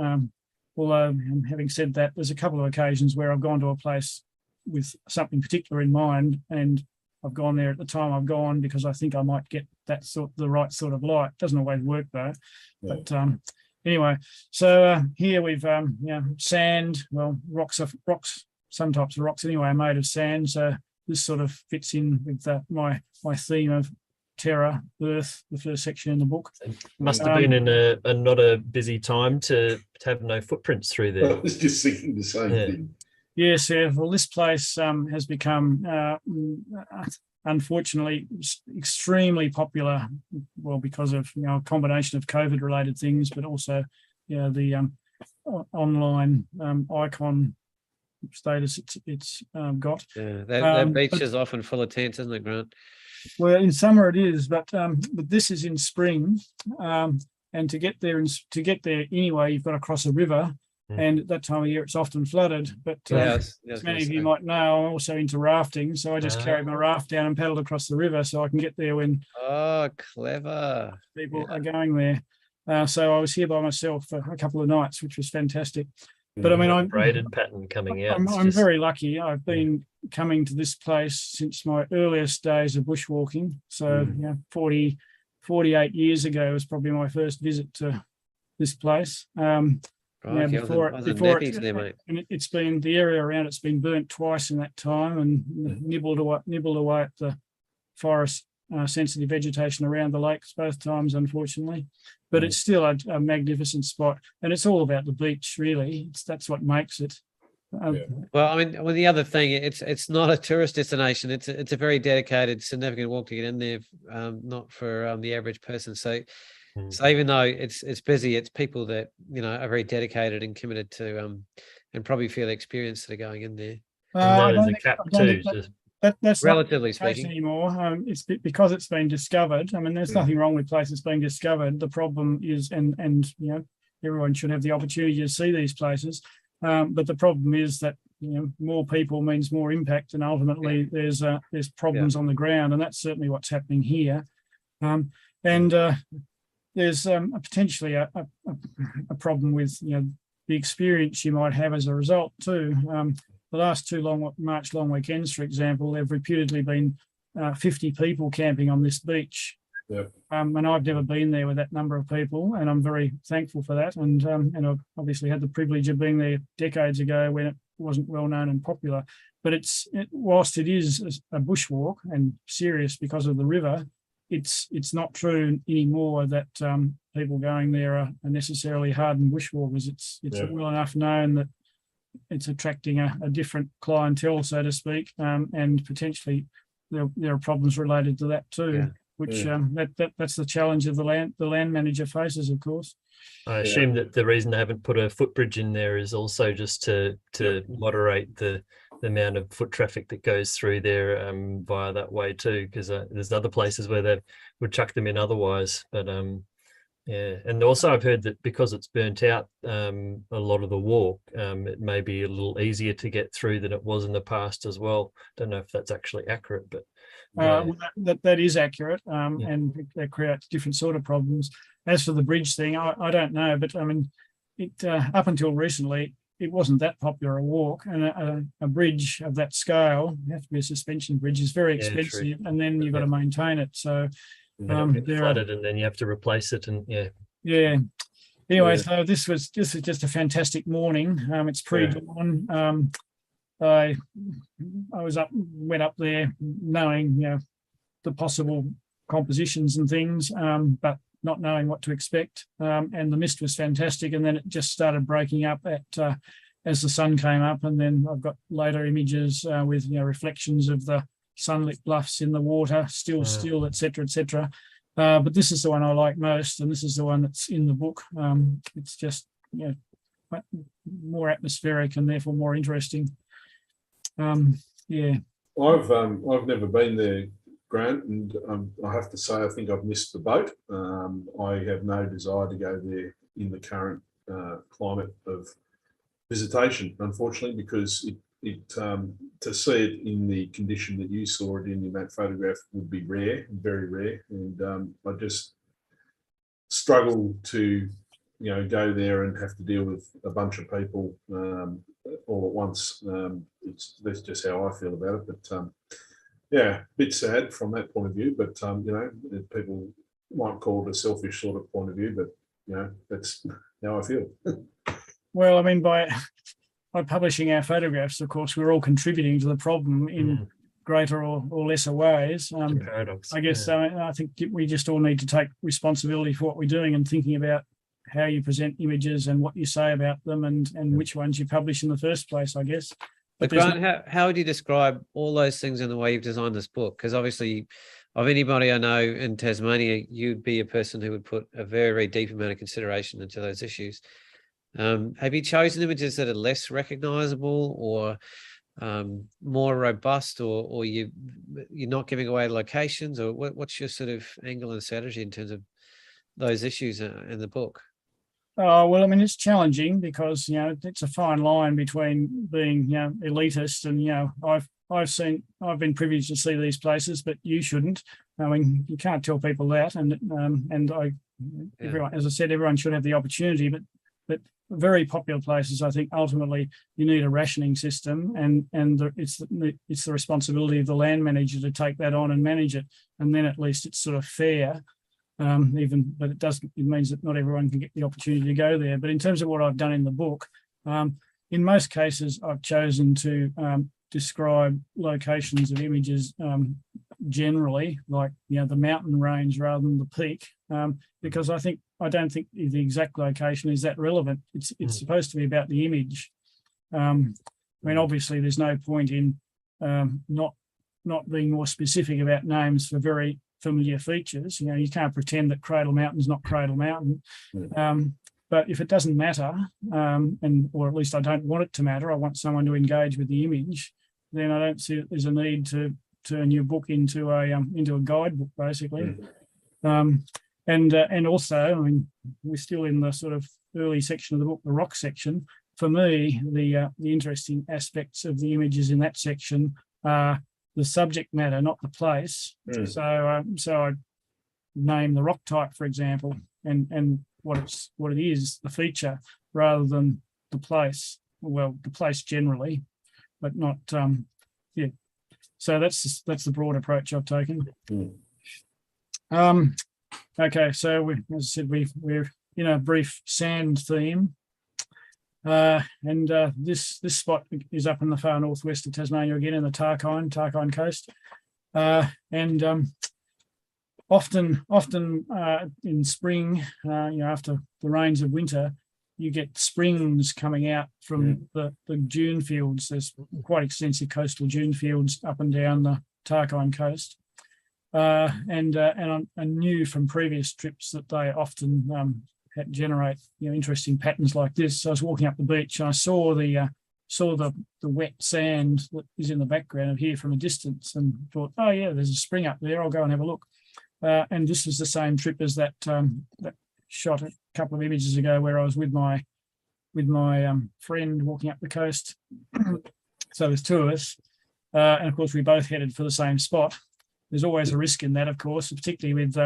Although, having said that, there's a couple of occasions where I've gone to a place with something particular in mind, and I've gone there at the time I've gone because I think I might get the right sort of light. Doesn't always work though. Yeah. But anyway, so here we've sand. Well, rocks. Some types of rocks anyway are made of sand. So this sort of fits in with my theme of terra, earth, the first section in the book. Must have been in a not a busy time to have no footprints through there. I was just thinking the same thing. Yes, well, this place has become, unfortunately, extremely popular. Well, because of a combination of COVID-related things, but also the online icon status it's got. Yeah, that beach is often full of tents, isn't it, Grant? Well, in summer it is, but this is in spring, and to get there anyway, you've got to cross a river. And at that time of year, it's often flooded. But as many of you might know, I'm also into rafting. So I just carried my raft down and paddled across the river so I can get there when clever people are going there. So I was here by myself for a couple of nights, which was fantastic. But I'm braided pattern coming out. I'm very lucky. I've been coming to this place since my earliest days of bushwalking. So 48 years ago was probably my first visit to this place. Before it's been, the area around it's been burnt twice in that time, and nibbled away at the forest sensitive vegetation around the lakes both times, unfortunately. But it's still a magnificent spot, and it's all about the beach, really. That's what makes it. Well, the other thing, it's not a tourist destination. It's a very dedicated, significant walk to get in there, not for the average person. So even though it's busy, it's people that are very dedicated and committed to, and probably feel experienced that are going in there. There's a cap too. That's relatively not the case speaking anymore. It's because it's been discovered. There's nothing wrong with places being discovered. The problem is, and everyone should have the opportunity to see these places. But the problem is that more people means more impact, and ultimately there's problems on the ground, and that's certainly what's happening here. There's potentially a problem with the experience you might have as a result too. The last two March long weekends, for example, there have reputedly been 50 people camping on this beach. Yep. And I've never been there with that number of people, and I'm very thankful for that. And I've obviously had the privilege of being there decades ago when it wasn't well known and popular. But whilst it is a bushwalk and serious because of the river, it's not true anymore that people going there are necessarily hardened bushwalkers. It's well enough known that it's attracting a different clientele, so to speak, and potentially there are problems related to that too. Which that's the challenge of the land manager faces, of course. I assume that the reason they haven't put a footbridge in there is also just to moderate the amount of foot traffic that goes through there via that way too, because there's other places where they would chuck them in otherwise. But and also I've heard that because it's burnt out a lot of the walk, it may be a little easier to get through than it was in the past as well. Don't know if that's actually accurate, but that is accurate, and that creates different sort of problems. As for the bridge thing, I don't know, but I mean, it up until recently, it wasn't that popular a walk, and a bridge of that scale, you have to be a suspension bridge, is very expensive, and then you've got to maintain it. So flooded, and then you have to replace it, and Anyway, so this was just a fantastic morning. It's pre-dawn. I went up there knowing the possible compositions and things, but not knowing what to expect. And the mist was fantastic, and then it just started breaking up as the sun came up, and then I've got later images with reflections of the sunlit bluffs in the water, still, etc., etc. But this is the one I like most, and this is the one that's in the book. It's just more atmospheric and therefore more interesting. I've never been there, Grant, and I have to say I think I've missed the boat. I have no desire to go there in the current climate of visitation, unfortunately, because to see it in the condition that you saw it in that photograph would be rare, very rare, and I just struggle to go there and have to deal with a bunch of people all at once. That's just how I feel about it. But a bit sad from that point of view. But people might call it a selfish sort of point of view. But that's how I feel. Well, I mean, by publishing our photographs, of course, we're all contributing to the problem in greater or lesser ways. Paradox. I guess I think we just all need to take responsibility for what we're doing and thinking about how you present images and what you say about them and which ones you publish in the first place, I guess. But Grant, how would you describe all those things in the way you've designed this book? Because obviously, of anybody I know in Tasmania, you'd be a person who would put a very, very deep amount of consideration into those issues. Have you chosen images that are less recognisable or more robust, or you're not giving away locations, or what's your sort of angle and strategy in terms of those issues in the book? Oh, well, I mean, it's challenging because, it's a fine line between being, elitist and, I've been privileged to see these places, but you shouldn't. I mean, you can't tell people that. Everyone, as I said, everyone should have the opportunity, but very popular places, I think ultimately you need a rationing system, and it's the responsibility of the land manager to take that on and manage it. And then at least it's sort of fair. But it means that not everyone can get the opportunity to go there. But in terms of what I've done in the book, in most cases, I've chosen to describe locations of images generally, like the mountain range rather than the peak, because I don't think the exact location is that relevant. It's supposed to be about the image. I mean, obviously, there's no point in not being more specific about names for very familiar features. You can't pretend that Cradle Mountain's not Cradle Mountain. But if it doesn't matter, or at least I don't want it to matter, I want someone to engage with the image, then I don't see that there's a need to turn your book into a guidebook, basically. And also, I mean, we're still in the sort of early section of the book, the rock section. For me, the interesting aspects of the images in that section are the subject matter, not the place. So I name the rock type, for example, and what it is, the feature, rather than the place. Well, the place generally, but not So that's the broad approach I've taken. Okay, so as I said, we're in a brief sand theme. This spot is up in the far northwest of Tasmania again, in the Tscharke coast. often in spring, after the rains of winter, you get springs coming out from the dune fields. There's quite extensive coastal dune fields up and down the Tscharke coast. And I knew from previous trips that they often generate interesting patterns like this. So I was walking up the beach and I saw the wet sand that is in the background of here from a distance, and thought, oh yeah, there's a spring up there. I'll go and have a look. And this was the same trip as that shot a couple of images ago, where I was with my friend walking up the coast. So there's two of us, and of course we both headed for the same spot. There's always a risk in that, of course, particularly with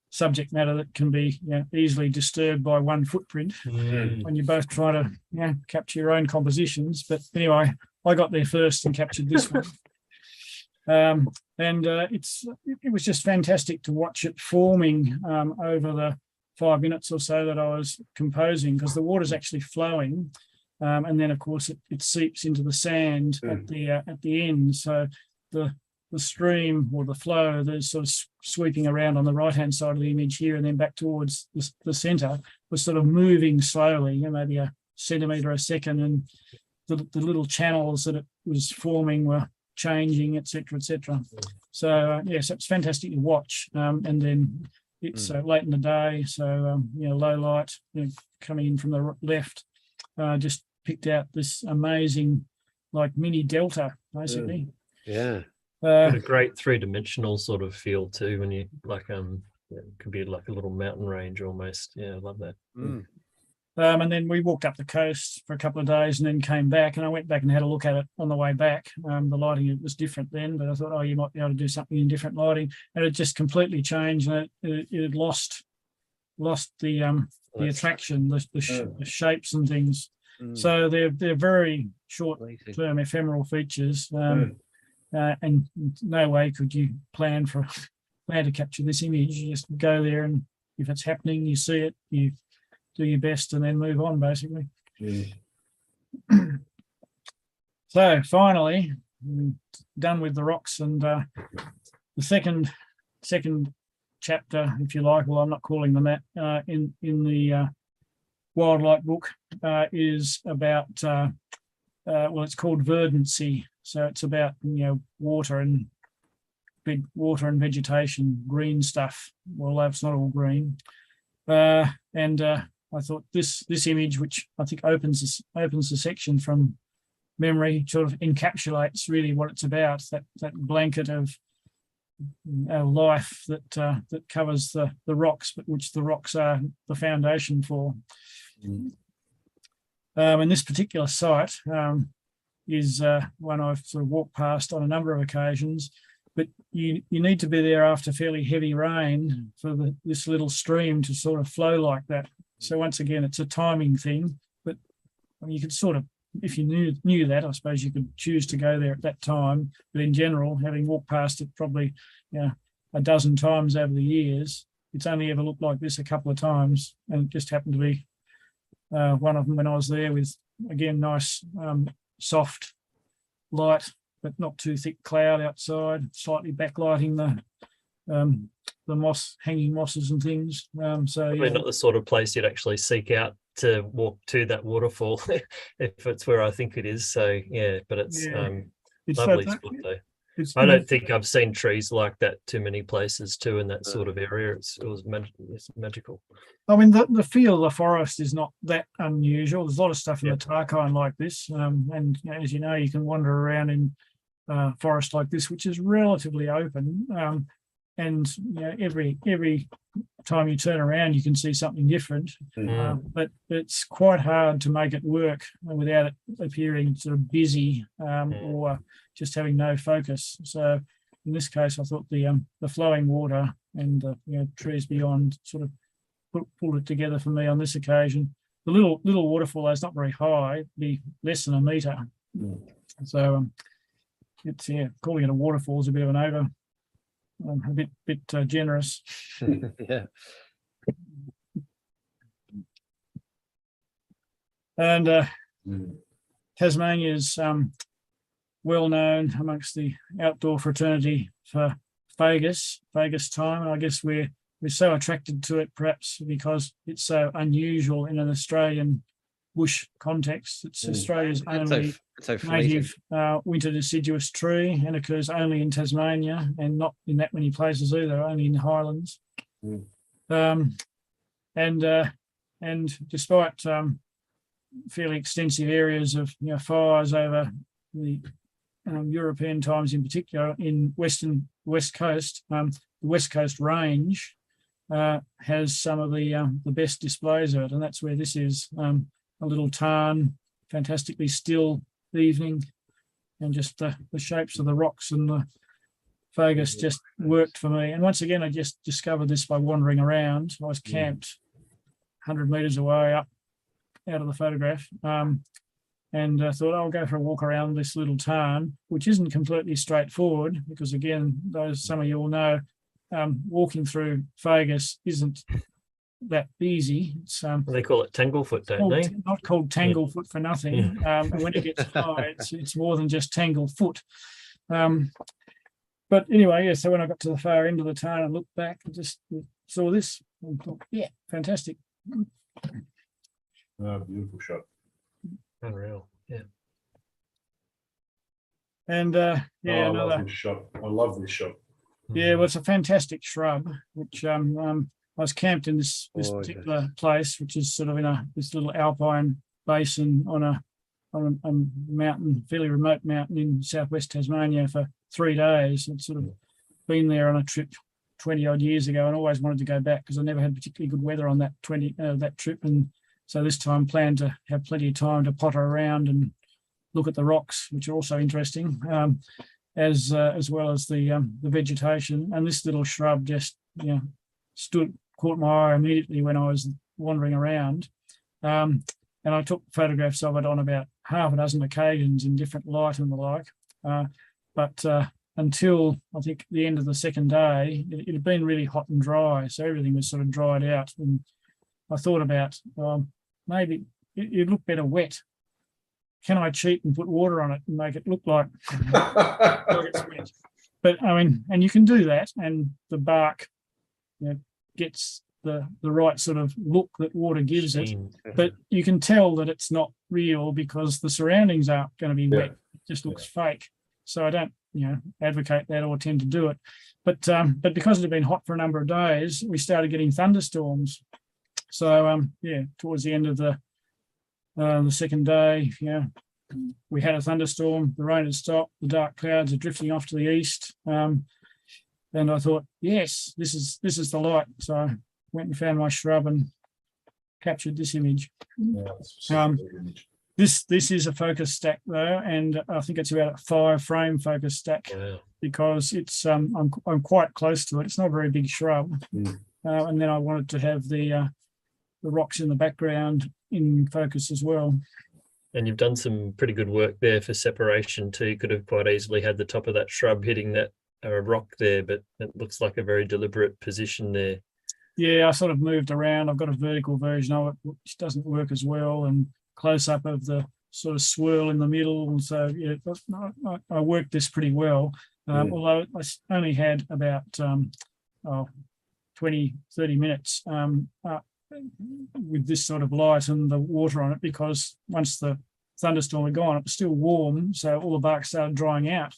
subject matter that can be easily disturbed by one footprint when you both try to capture your own compositions. But anyway, I got there first and captured this one. It was just fantastic to watch it forming over the 5 minutes or so that I was composing, because the water's actually flowing, and then of course it seeps into the sand at the end. So the stream or the flow that's sort of sweeping around on the right hand side of the image here and then back towards the center was sort of moving slowly, maybe a centimetre a second, and the little channels that it was forming were changing, etc., etc. So yes, it's fantastic to watch. And then it's late in the day, so low light coming in from the left. Just picked out this amazing like mini delta, basically. Yeah. Got a great three-dimensional sort of feel too, when you like it could be like a little mountain range almost. Yeah, I love that. And then we walked up the coast for a couple of days and then came back, and I went back and had a look at it on the way back. The lighting was different then, but I thought, you might be able to do something in different lighting, and it just completely changed, and it had lost the attraction, the shapes and things. So they're very short-term ephemeral features. And no way could you plan to capture this image. You just go there, and if it's happening, you see it, you do your best, and then move on, basically. So finally, done with the rocks, and the second chapter, if you like, well, I'm not calling them that, in the wildlife book, is about it's called verdancy. So it's about water and vegetation, green stuff. Well, it's not all green. And I thought this image, which I think opens the section from memory, sort of encapsulates really what it's about. That blanket of life that covers the rocks, but which the rocks are the foundation for. And this particular site is one I've sort of walked past on a number of occasions, but you need to be there after fairly heavy rain for this little stream to sort of flow like that. So once again, it's a timing thing, but you could sort of, if you knew that, I suppose you could choose to go there at that time. But in general, having walked past it probably a dozen times over the years, it's only ever looked like this a couple of times, and it just happened to be one of them when I was there, with again nice soft light, but not too thick cloud outside, slightly backlighting the hanging mosses and things. Probably not the sort of place you'd actually seek out to walk to that waterfall if it's where I think it is. So yeah, but it's lovely spot though. I don't think I've seen trees like that too many places too in that sort of area. It's magical. I mean, the feel of the forest is not that unusual. There's a lot of stuff in the Tscharke like this, and as you know, you can wander around in forest like this, which is relatively open, and every time you turn around, you can see something different. But it's quite hard to make it work without it appearing sort of busy or just having no focus. So in this case, I thought the flowing water and the trees beyond sort of pulled it together for me on this occasion. The little waterfall is not very high, it'd be less than a metre. So it's calling it a waterfall is a bit of an a bit generous. Yeah. And Tasmania is well known amongst the outdoor fraternity for Fagus time. And I guess we're so attracted to it, perhaps because it's so unusual in an Australian bush context. It's Australia's only native winter deciduous tree, and occurs only in Tasmania and not in that many places either, only in the Highlands. And despite fairly extensive areas of fires over the European times, in particular in West Coast, the West Coast range has some of the best displays of it, and that's where this is. A little tarn, fantastically still evening, and just the shapes of the rocks and the Fagus just worked for me. And once again, I just discovered this by wandering around. I was camped 100 metres away up out of the photograph, and thought I'll go for a walk around this little tarn, which isn't completely straightforward because, again, some of you will know, walking through Fagus isn't that easy. It's they call it Tanglefoot, don't they? Not called Tanglefoot for nothing. And when it gets high, it's more than just Tanglefoot. But anyway, so when I got to the far end of the tarn and looked back and just saw this and thought, yeah, fantastic. Beautiful shot. Unreal. Yeah. And I love this shot. I love this shot. Yeah, well, it's a fantastic shrub, which I was camped in this particular place, which is sort of in this little alpine basin on a mountain, fairly remote mountain in southwest Tasmania for 3 days. I'd sort of been there on a trip 20 odd years ago and always wanted to go back because I never had particularly good weather on that trip. And so this time planned to have plenty of time to potter around and look at the rocks, which are also interesting, as well as the vegetation. And this little shrub just caught my eye immediately when I was wandering around. And I took photographs of it on about half a dozen occasions in different light and the like. But until I think the end of the second day, it had been really hot and dry. So everything was sort of dried out. And I thought about maybe it looked better wet. Can I cheat and put water on it and make it look like it's wet? But I mean, and you can do that, and the bark gets the right sort of look that water gives it. But you can tell that it's not real because the surroundings aren't going to be wet. It just looks fake. So I don't, advocate that or tend to do it. But because it had been hot for a number of days, we started getting thunderstorms. So towards the end of the second day, we had a thunderstorm. The rain had stopped. The dark clouds are drifting off to the east. And I thought, yes, this is the light. So I went and found my shrub and captured this image. This is a focus stack though, and I think it's about a 5-frame focus stack because it's I'm quite close to it. It's not a very big shrub, and then I wanted to have the rocks in the background in focus as well. And you've done some pretty good work there for separation too. You could have quite easily had the top of that shrub hitting that rock there, but it looks like a very deliberate position there. Yeah, I sort of moved around. I've got a vertical version of it, which doesn't work as well, and close up of the sort of swirl in the middle. And so I worked this pretty well, although I only had about 20, 30 minutes with this sort of light and the water on it, because once the thunderstorm had gone, it was still warm, so all the bark started drying out.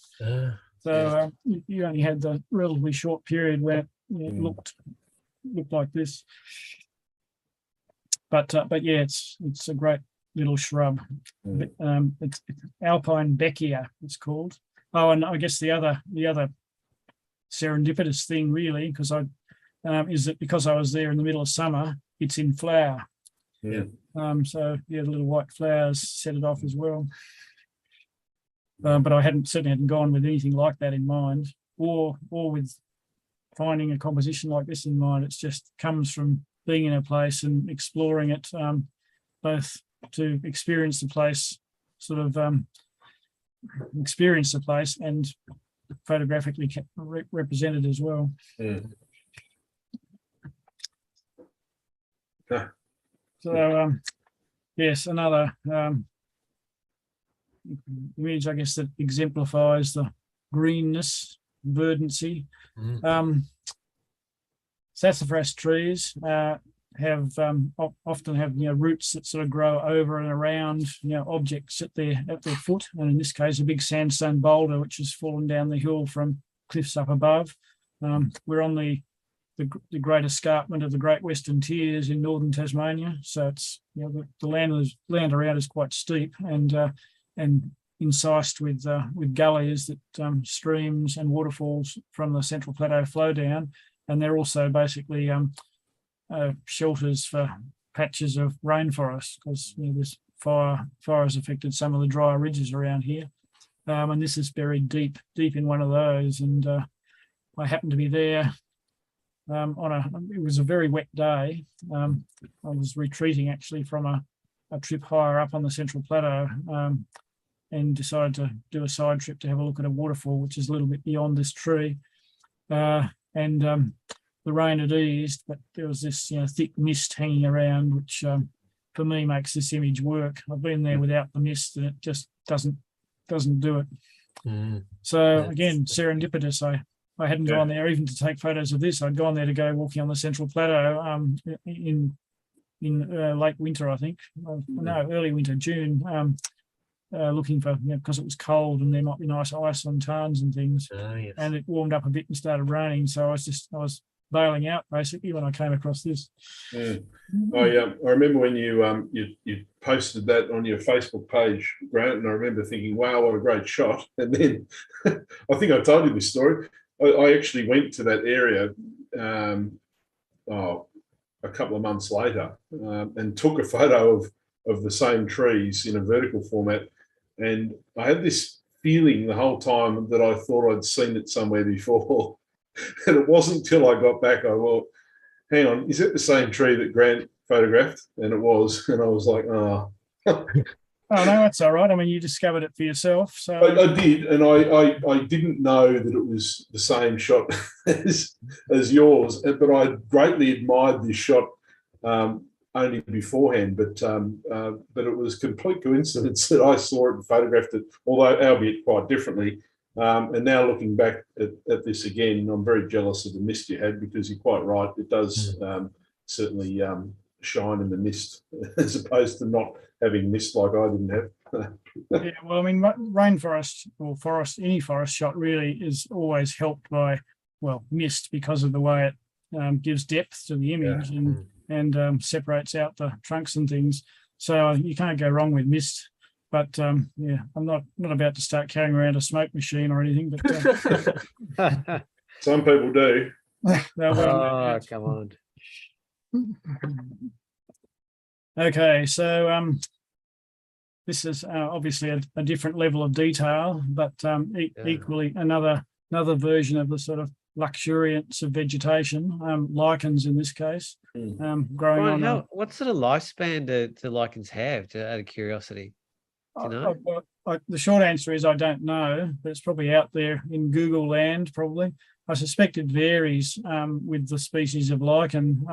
So you only had the relatively short period where it looked like this. But yeah, it's a great little shrub. It's Alpine Beckia, it's called. Oh, and I guess the other serendipitous thing really, because is that because I was there in the middle of summer, it's in flower. So the little white flowers set it off as well. But I certainly hadn't gone with anything like that in mind, or with finding a composition like this in mind. It's just comes from being in a place and exploring it, both to experience the place, experience the place, and photographically represented as well. So yes, another image, I guess, that exemplifies the greenness, verdancy. Sassafras trees have often have roots that sort of grow over and around objects at their foot, and in this case a big sandstone boulder which has fallen down the hill from cliffs up above. We're on the great escarpment of the Great Western Tiers in northern Tasmania, so it's the land around is quite steep and incised with gullies that streams and waterfalls from the Central Plateau flow down, and they're also basically shelters for patches of rainforest, because this fire has affected some of the drier ridges around here, and this is buried deep in one of those. And I happened to be there it was a very wet day. I was retreating actually from a trip higher up on the Central Plateau, and decided to do a side trip to have a look at a waterfall which is a little bit beyond this tree. The rain had eased, but there was this thick mist hanging around, which for me makes this image work. I've been there without the mist, and it just doesn't do it. So again, serendipitous. I hadn't gone there even to take photos of this. I'd gone there to go walking on the Central Plateau in late winter, I think. No, early winter, June. Looking for, because it was cold and there might be nice ice on tarns and things. Yes. And it warmed up a bit and started raining, so I was bailing out basically when I came across this. I remember when you posted that on your Facebook page, Grant, and I remember thinking, wow, what a great shot. And then I think I told you this story. I actually went to that area a couple of months later and took a photo of the same trees in a vertical format. And I had this feeling the whole time that I thought I'd seen it somewhere before. And it wasn't till I got back, I thought, hang on, is it the same tree that Grant photographed? And it was. And I was like, oh. Oh, no, that's all right. I mean, you discovered it for yourself. So I did, and I didn't know that it was the same shot as yours, but I greatly admired this shot only beforehand. But it was complete coincidence that I saw it and photographed it, although albeit quite differently. And now looking back at this again, I'm very jealous of the mist you had, because you're quite right. It does certainly shine in the mist, as opposed to not having mist like I didn't have. yeah, well, I mean, rainforest or forest, any forest shot really is always helped by, mist, because of the way it gives depth to the image and separates out the trunks and things. So you can't go wrong with mist. But I'm not about to start carrying around a smoke machine or anything. But some people do. Oh, come on. Okay, so this is obviously a different level of detail, but equally another version of the sort of luxuriance of vegetation, lichens in this case, growing on. What sort of lifespan do lichens have, out of curiosity? Do you know? The short answer is I don't know, but it's probably out there in Google land, probably. I suspect it varies with the species of lichen.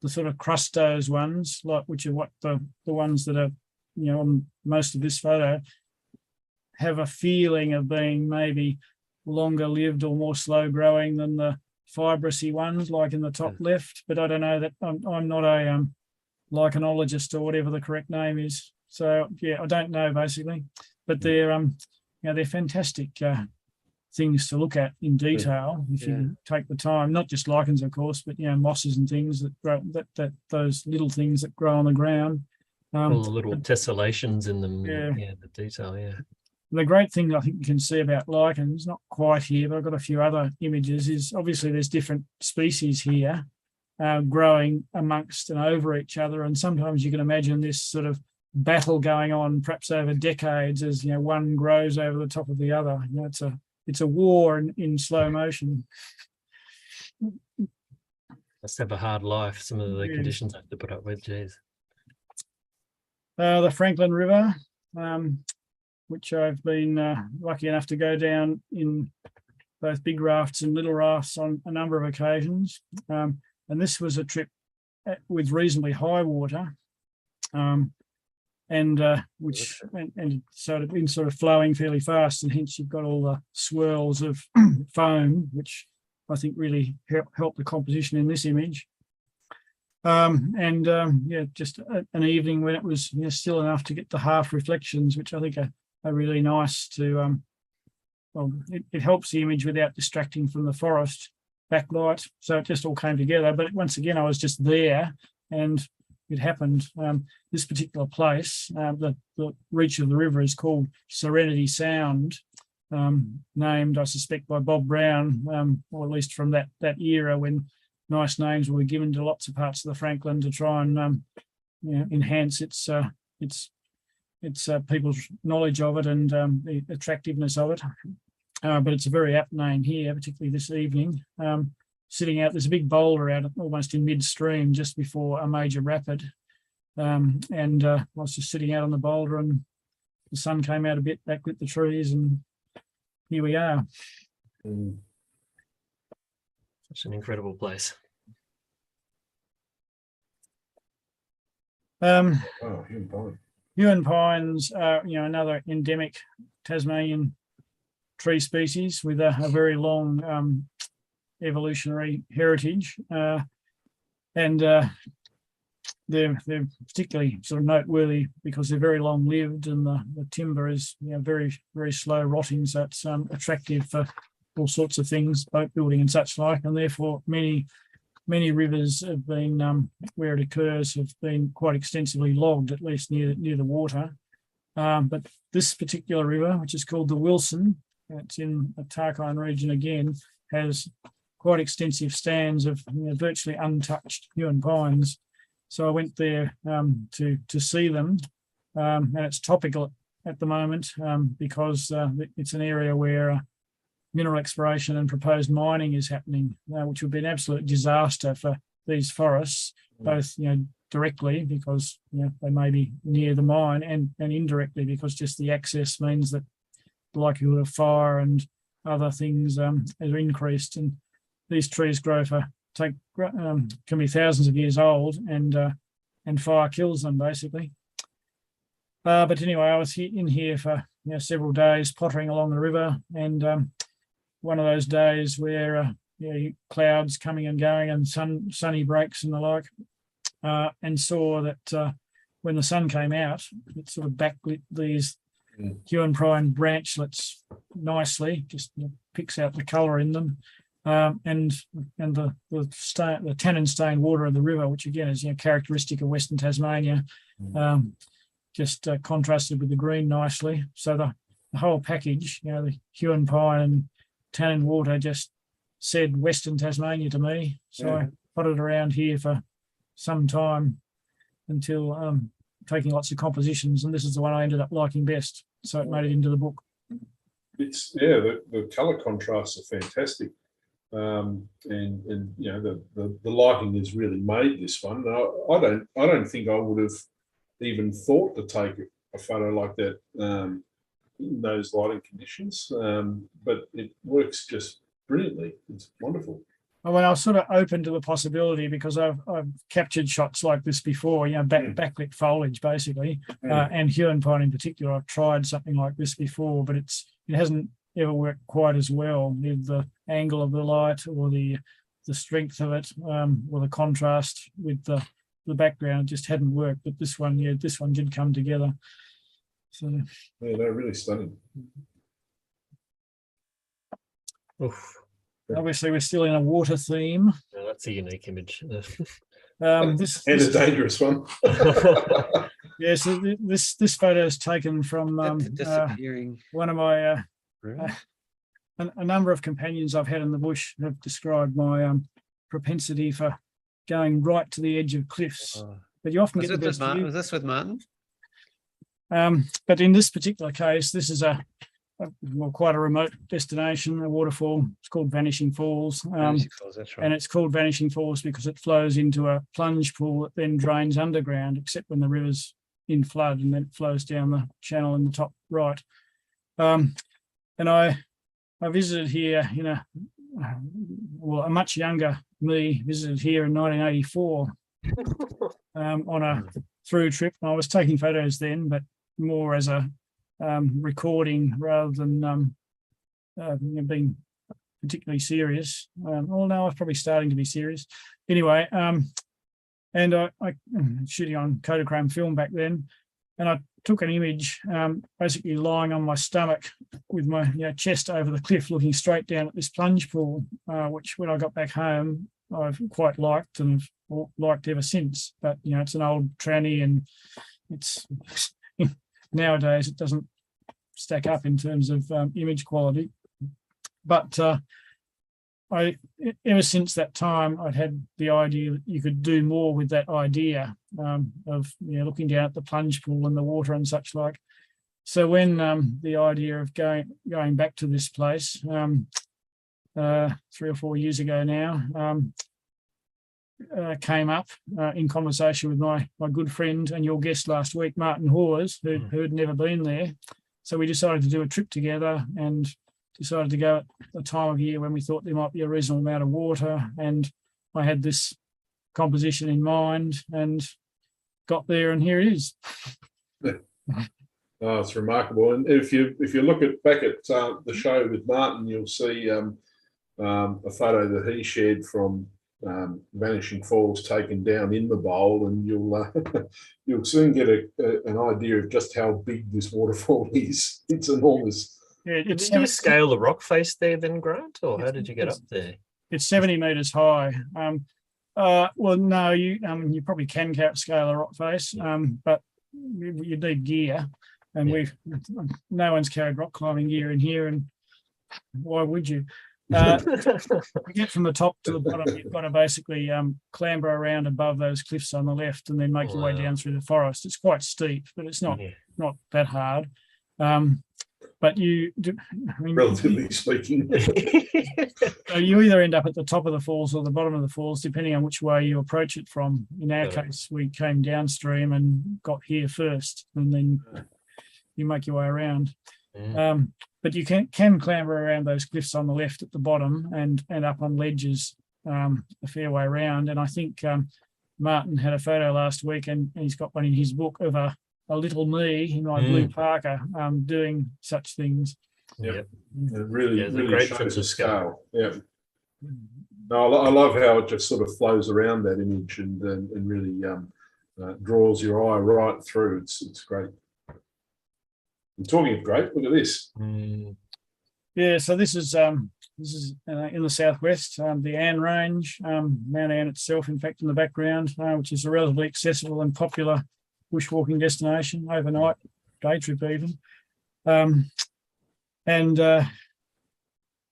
The sort of crustose ones, which are what the ones that are, on most of this photo, have a feeling of being maybe longer lived or more slow growing than the fibrous-y ones, like in the top left. But I don't know that I'm not a lichenologist or whatever the correct name is. So I don't know basically. But they're they're fantastic things to look at in detail if you take the time. Not just lichens, of course, but mosses and things that grow, that those little things that grow on the ground. All the little tessellations in them. The detail. The great thing I think you can see about lichens, not quite here, but I've got a few other images, is obviously there's different species here growing amongst and over each other, and sometimes you can imagine this sort of battle going on perhaps over decades as one grows over the top of the other. It's a war in slow motion. Must have a hard life, some of the conditions I have to put up with. Geez. The Franklin River, which I've been lucky enough to go down in both big rafts and little rafts on a number of occasions. And this was a trip with reasonably high water. and which and so it's been sort of flowing fairly fast, and hence you've got all the swirls of foam, which I think really help the composition in this image. Yeah, just an evening when it was still enough to get the half reflections, which I think are really nice to. Well, it helps the image without distracting from the forest backlight. So it just all came together. But once again, I was just there, and it happened. This particular place, the reach of the river is called Serenity Sound, named, I suspect, by Bob Brown, or at least from that era when nice names were given to lots of parts of the Franklin to try and enhance its people's knowledge of it and the attractiveness of it. But it's a very apt name here, particularly this evening. Sitting out, there's a big boulder out almost in midstream just before a major rapid. I was just sitting out on the boulder, and the sun came out a bit, backlit the trees, and here we are. Such an incredible place. Huon pine. Huon pines are, another endemic Tasmanian tree species with a very long evolutionary heritage, and they're particularly sort of noteworthy because they're very long lived, and the timber is very, very slow rotting, so it's attractive for all sorts of things, boat building and such like, and therefore many rivers have been where it occurs have been quite extensively logged, at least near the water. But this particular river, which is called the Wilson, it's in the Tscharke region again, has quite extensive stands of virtually untouched Huon pines. So I went there to see them, and it's topical at the moment because it's an area where mineral exploration and proposed mining is happening, which would be an absolute disaster for these forests, both directly because they may be near the mine, and indirectly because just the access means that the likelihood of fire and other things are increased. And these trees can be thousands of years old, and fire kills them basically. But anyway, I was in here for several days pottering along the river, and one of those days where clouds coming and going and sunny breaks and the like, and saw that when the sun came out, it sort of backlit these Huon pine branchlets nicely, just picks out the colour in them, and the tannin stained water of the river, which again is characteristic of Western Tasmania, just contrasted with the green nicely. So the whole package, the Huon pine and tannin water, just said Western Tasmania to me. So I potted around here for some time until taking lots of compositions, and this is the one I ended up liking best. So it made it into the book. It's the colour contrasts are fantastic, and the lighting has really made this one. I don't think I would have even thought to take a photo like that in those lighting conditions, but it works just brilliantly. It's wonderful. Well, I was sort of open to the possibility because I've captured shots like this before, backlit foliage basically, and Huon pine in particular. I've tried something like this before, but it hasn't ever worked quite as well with the angle of the light or the strength of it, or the contrast with the background. It just hadn't worked. But this one did come together. So they're really stunning. Oof. Obviously, we're still in a water theme. No, that's a unique image. And a dangerous one. Yes, this photo is taken from one of my a number of companions I've had in the bush have described my propensity for going right to the edge of cliffs. But you often get the best view. Was this with Martin? But in this particular case, this is quite a remote destination, a waterfall. It's called Vanishing Falls. Vanishing Falls, that's right. And it's called Vanishing Falls because it flows into a plunge pool that then drains underground, except when the river's in flood, and then it flows down the channel in the top right. And I visited here a much younger me visited here in 1984 on through trip. I was taking photos then, but more as a recording rather than being particularly serious. Well, no, I was probably starting to be serious. Anyway, and I shooting on Kodachrome film back then, and I took an image basically lying on my stomach with my chest over the cliff looking straight down at this plunge pool, which when I got back home I've quite liked and have liked ever since. But it's an old tranny, and it's nowadays it doesn't stack up in terms of image quality. But ever since that time, I'd had the idea that you could do more with that idea of looking down at the plunge pool and the water and such like. So when the idea of going back to this place 3 or 4 years ago now came up in conversation with my good friend and your guest last week, Martin Hawes, who had never been there. So we decided to do a trip together and decided to go at the time of year when we thought there might be a reasonable amount of water, and I had this composition in mind and got there, and here it is. Oh, it's remarkable. And if you look back at the show with Martin, you'll see a photo that he shared from Vanishing Falls taken down in the bowl, and you'll soon get an idea of just how big this waterfall is. It's enormous. Yeah, did you scale the rock face there then, Grant, or how did you get up there? It's 70 metres high. Well, no, you probably can scale a rock face, but you need gear, and no one's carried rock climbing gear in here, and why would you? To get from the top to the bottom, you've got to basically clamber around above those cliffs on the left, and then make your way down through the forest. It's quite steep, but it's not that hard. But relatively speaking, so you either end up at the top of the falls or the bottom of the falls, depending on which way you approach it from. In our case, we came downstream and got here first, and then you make your way around. But you can clamber around those cliffs on the left at the bottom and up on ledges a fair way around. And I think Martin had a photo last week, and he's got one in his book of a little me in my blue parka doing such things. Yeah, it really great shows the scale. Yeah. No, I love how it just sort of flows around that image and really draws your eye right through. It's great. And talking of great, look at this. Yeah, so this is in the southwest, the Anne Range, Mount Anne itself, in fact, in the background, which is a relatively accessible and popular bushwalking destination, overnight, day trip even.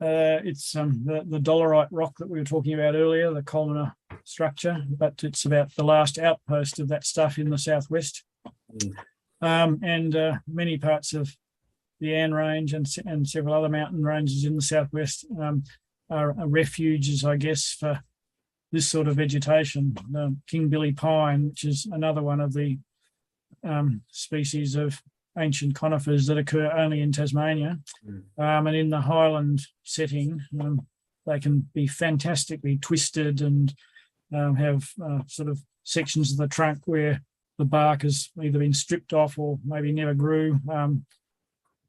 It's the dolerite rock that we were talking about earlier, the columnar structure, but it's about the last outpost of that stuff in the southwest. And many parts of the Anne Range and several other mountain ranges in the southwest are refuges, I guess, for this sort of vegetation. The King Billy pine, which is another one of the species of ancient conifers that occur only in Tasmania. And in the highland setting, they can be fantastically twisted and have sort of sections of the trunk where the bark has either been stripped off or maybe never grew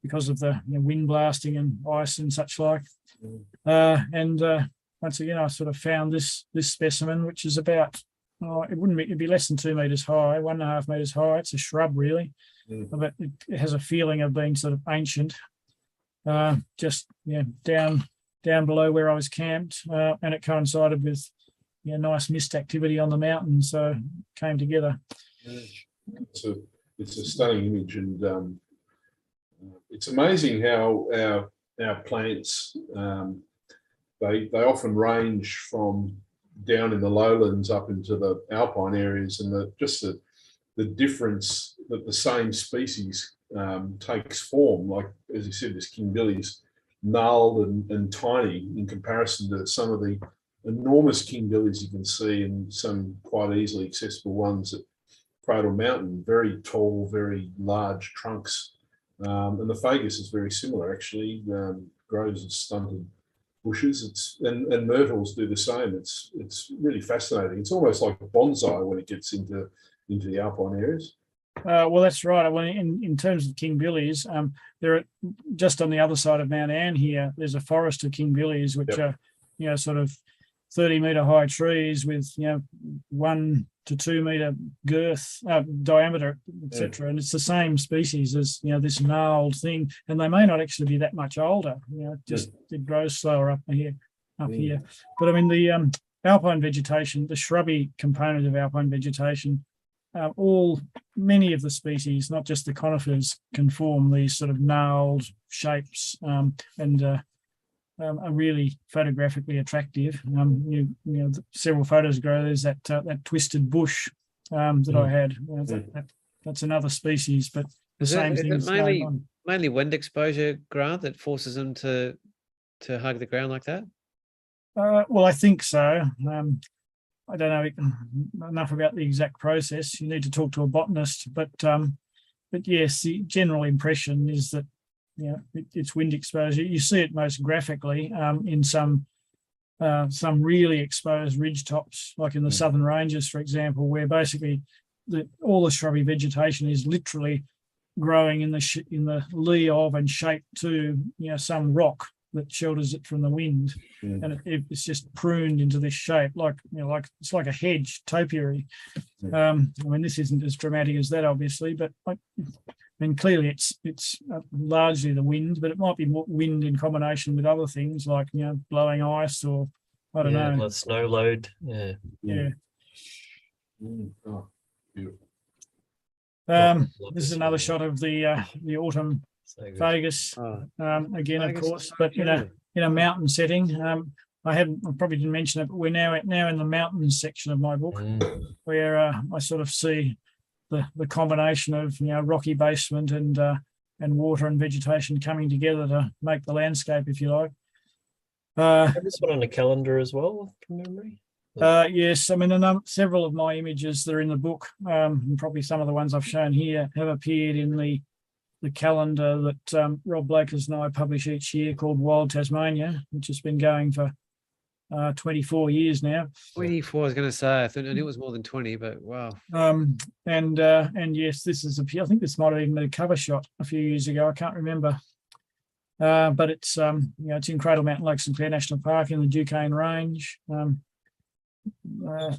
because of the wind blasting and ice and such like. Once again, I sort of found this specimen, which is about, it'd be less than 2 meters high, 1.5 meters high. It's a shrub, really, but it has a feeling of being sort of ancient. Just down below where I was camped, and it coincided with nice mist activity on the mountain, so it came together. It's a stunning image, and it's amazing how our plants they often range from down in the lowlands up into the alpine areas, and the difference that the same species takes form. Like, as you said, this King Billy's gnarled and tiny in comparison to some of the enormous King Billies you can see, and some quite easily accessible ones at Cradle Mountain, very tall, very large trunks. And the fagus is very similar, actually, grows as stunted bushes. And myrtles do the same. It's really fascinating. It's almost like a bonsai when it gets into into the alpine areas? Well, that's right. Well, in terms of Kingbillies, there are just on the other side of Mount Anne here. There's a forest of Kingbillies, which are sort of 30-metre high trees with 1 to 2 metre girth, diameter, etc. And it's the same species as this gnarled thing, and they may not actually be that much older. It grows slower up here. But I mean the alpine vegetation, the shrubby component of alpine vegetation. Many of the species, not just the conifers, can form these sort of gnarled shapes and are really photographically attractive. Several photos ago, there's that twisted bush that I had. That's another species, but the same thing's going on. Mainly wind exposure, Grant, that forces them to hug the ground like that? Well, I think so. I don't know enough about the exact process. You need to talk to a botanist, but yes, the general impression is that it's wind exposure. You see it most graphically in some really exposed ridge tops, like in the Southern Ranges, for example, where basically all the shrubby vegetation is literally growing in the lee of and shaped to some rock that shelters it from the wind, and it's just pruned into this shape, like it's like a hedge topiary. I mean, this isn't as dramatic as that, obviously, but I mean, clearly it's largely the wind, but it might be more wind in combination with other things like blowing ice or I don't know, like snow load. Oh, beautiful. This is another shot of the autumn Fagus, again, of course, but in a mountain setting. I probably didn't mention it, but we're now in the mountains section of my book, where I sort of see the combination of rocky basement and water and vegetation coming together to make the landscape, if you like. This one on the calendar as well, from memory. Yes, I mean several of my images that are in the book, and probably some of the ones I've shown here, have appeared in the calendar that Rob Blakers and I publish each year, called Wild Tasmania, which has been going for 24 years now. 24, I was going to say. I thought it was more than 20, but wow. And yes, this is I think this might have even been a cover shot a few years ago. I can't remember. But it's it's in Cradle Mountain Lake St Clair National Park in the Duquesne Range. A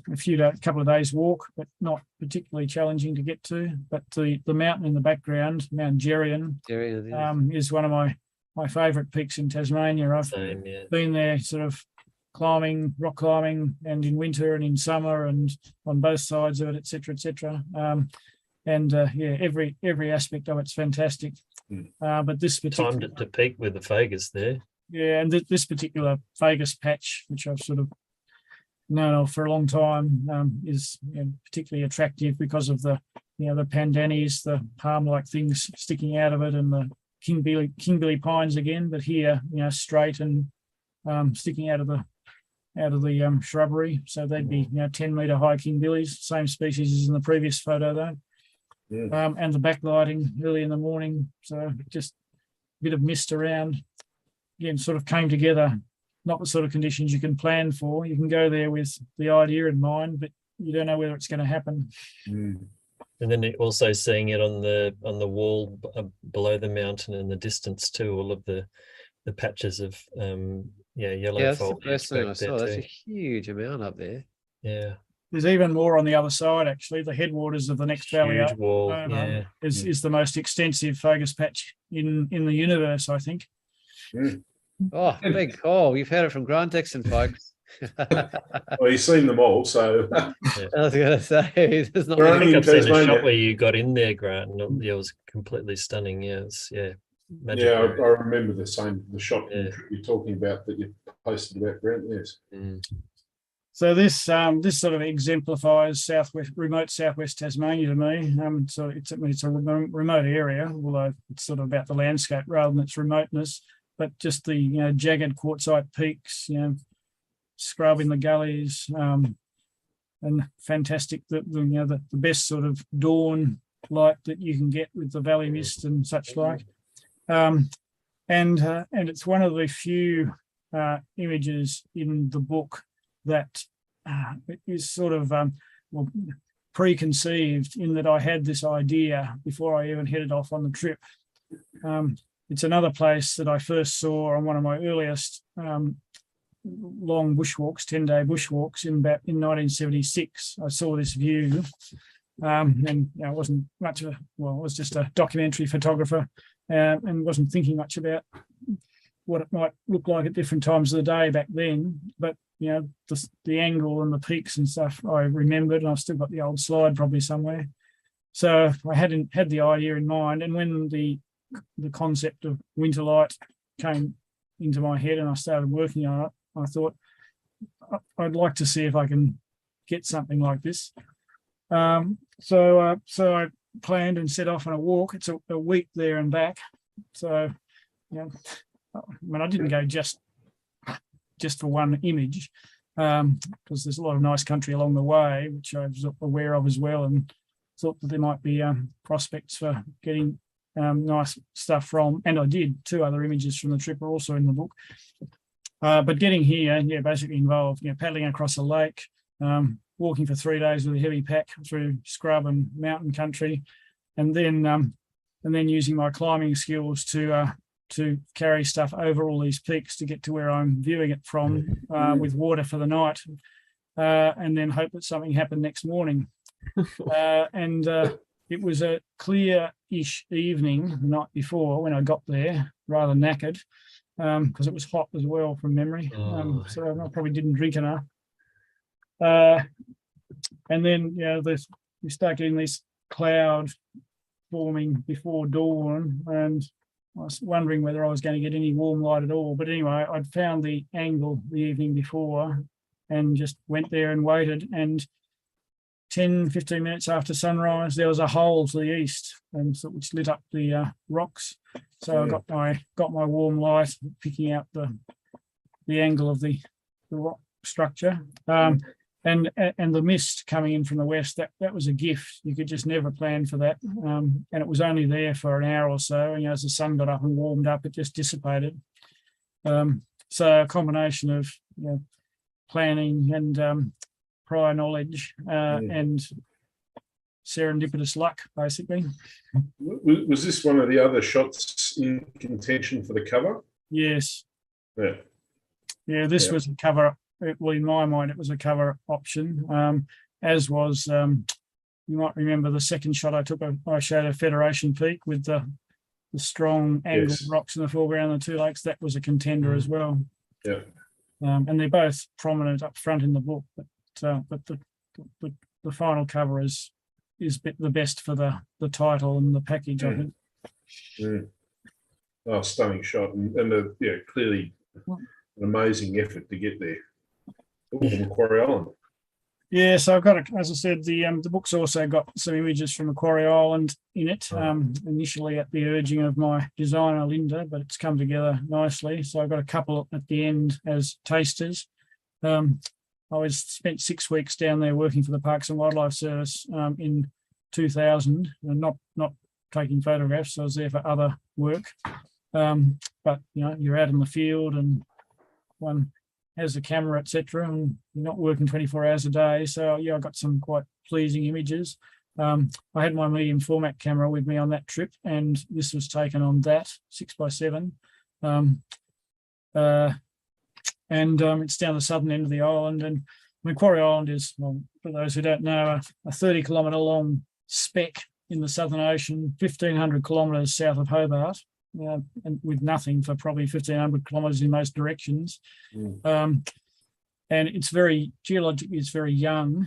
couple of days walk, but not particularly challenging to get to. But the mountain in the background, Mount Geryon, is one of my favourite peaks in Tasmania. I've been there sort of rock climbing, and in winter and in summer, and on both sides of it, etc., etc. Every aspect of it's fantastic. But this particular timed it to peak with the Fagus there. Yeah, and this particular Fagus patch, which I've sort of known of for a long time, is particularly attractive because of the pandanus, the palm-like things sticking out of it, and the kingbilly pines again, but here straight and sticking out of the shrubbery. So they'd be 10-metre high kingbillies, same species as in the previous photo though. Yeah. And the backlighting early in the morning, so just a bit of mist around. Again, sort of came together. Not the sort of conditions you can plan for. You can go there with the idea in mind, but you don't know whether it's going to happen. And then also seeing it on the wall below the mountain in the distance too, all of the patches of yellow. Yeah, that's the first thing I saw. That's a huge amount up there. Yeah. There's even more on the other side, actually. The headwaters of the next valley up wall, is the most extensive Fagus patch in the universe, I think. Oh, big call. You've heard it from Grant Dixon, folks. Well, you've seen them all, so. I was going to say, there's not I think I've seen a shot where you got in there, Grant, and it was completely stunning. Magic. Yeah, I remember the shot you're talking about that you posted about, Grant. Yes. So this sort of exemplifies remote southwest Tasmania to me. So it's a remote area, although it's sort of about the landscape rather than its remoteness. But just the jagged quartzite peaks, scrub in the gullies, and fantastic the best sort of dawn light that you can get with the valley mist and such like. And it's one of the few images in the book that is sort of preconceived in that I had this idea before I even headed off on the trip. It's another place that I first saw on one of my earliest long bushwalks, 10-day bushwalks in 1976. I saw this view, and it wasn't much of a, well, it was just a documentary photographer, and wasn't thinking much about what it might look like at different times of the day back then. But the angle and the peaks and stuff I remembered, and I've still got the old slide probably somewhere. So I hadn't had the idea in mind, and when the concept of winter light came into my head and I started working on it, I thought I'd like to see if I can get something like this. So I planned and set off on a walk. It's a week there and back. So, I didn't go just for one image, because there's a lot of nice country along the way, which I was aware of as well, and thought that there might be prospects for getting nice stuff from, and I did. 2 other images from the trip are also in the book. But getting here, basically involved, paddling across a lake, walking for 3 days with a heavy pack through scrub and mountain country, and then using my climbing skills to carry stuff over all these peaks to get to where I'm viewing it from, with water for the night, and then hope that something happened next morning. It was a clear-ish evening the night before when I got there, rather knackered, because it was hot as well from memory. So I probably didn't drink enough. And then, we start getting this cloud forming before dawn, and I was wondering whether I was going to get any warm light at all. But anyway, I'd found the angle the evening before and just went there and waited. And 10, 15 minutes after sunrise, there was a hole to the east, which lit up the rocks. So I got my warm light, picking out the angle of the rock structure. And the mist coming in from the west, that was a gift. You could just never plan for that. And it was only there for an hour or so. And as the sun got up and warmed up, it just dissipated. So a combination of planning and prior knowledge and serendipitous luck, basically. Was this one of the other shots in contention for the cover? Yes. Yeah. This was a cover. Well, in my mind, it was a cover option, as was, you might remember the second shot I took, I showed a Federation Peak with the strong angled rocks in the foreground and the 2 lakes. That was a contender as well. Yeah. And they're both prominent up front in the book, but the final cover is the best for the title and the package, I think. Oh, stunning shot, and clearly an amazing effort to get there. Macquarie Island. Yeah, so I've got, as I said, the book's also got some images from Macquarie Island in it, initially at the urging of my designer, Linda, but it's come together nicely. So I've got a couple at the end as tasters. I spent 6 weeks down there working for the Parks and Wildlife Service in 2000, and not taking photographs. I was there for other work. But, you're out in the field and one has a camera, etc., and you're not working 24 hours a day. So I got some quite pleasing images. I had my medium format camera with me on that trip, and this was taken on that 6x7. It's down the southern end of the island. And Macquarie Island is, well, for those who don't know, a 30-kilometre long speck in the Southern Ocean, 1,500 kilometres south of Hobart. And with nothing for probably 1,500 kilometres in most directions. And it's geologically, it's very young.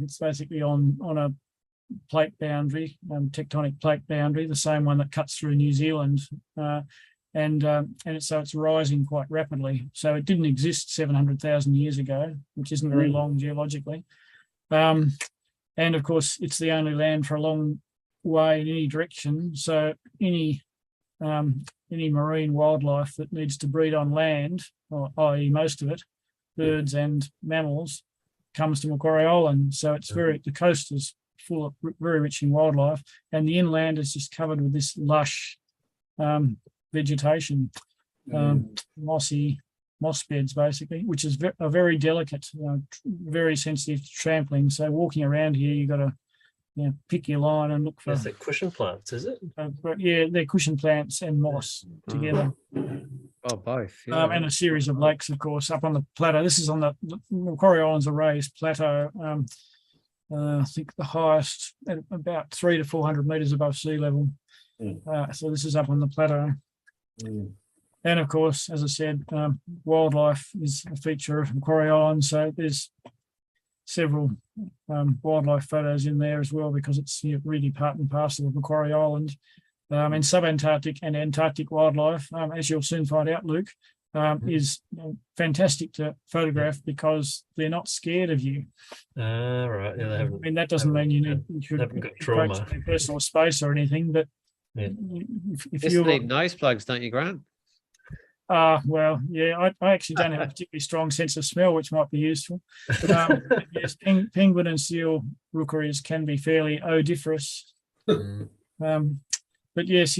It's basically on a plate boundary, tectonic plate boundary, the same one that cuts through New Zealand. So it's rising quite rapidly. So it didn't exist 700,000 years ago, which isn't very long geologically. And of course, it's the only land for a long way in any direction. So any marine wildlife that needs to breed on land, or i.e. most of it, birds and mammals, comes to Macquarie Island. So it's the coast is full of very rich in wildlife, and the inland is just covered with this lush vegetation, mossy moss beds basically, which is very delicate, very sensitive to trampling. So walking around here, you've got to pick your line and look for. Is it cushion plants? Is it? But yeah, they're cushion plants and moss together. Oh, both. Yeah. And a series of lakes, of course, up on the plateau. This is on the Macquarie Island's a raised plateau. I think the highest at about 300 to 400 meters above sea level. So this is up on the plateau. And of course, as I said, wildlife is a feature of Macquarie Island. So there's several wildlife photos in there as well, because it's really part and parcel of Macquarie Island. And subantarctic and Antarctic wildlife, as you'll soon find out, Luke, is fantastic to photograph because they're not scared of you. Right. Yeah, they haven't. I mean, that doesn't mean you should haven't got trauma. their personal space or anything, but if you need nose plugs, don't you, Grant? Well, yeah, I actually don't have a particularly strong sense of smell, which might be useful. But, yes, penguin and seal rookeries can be fairly odoriferous. But yes,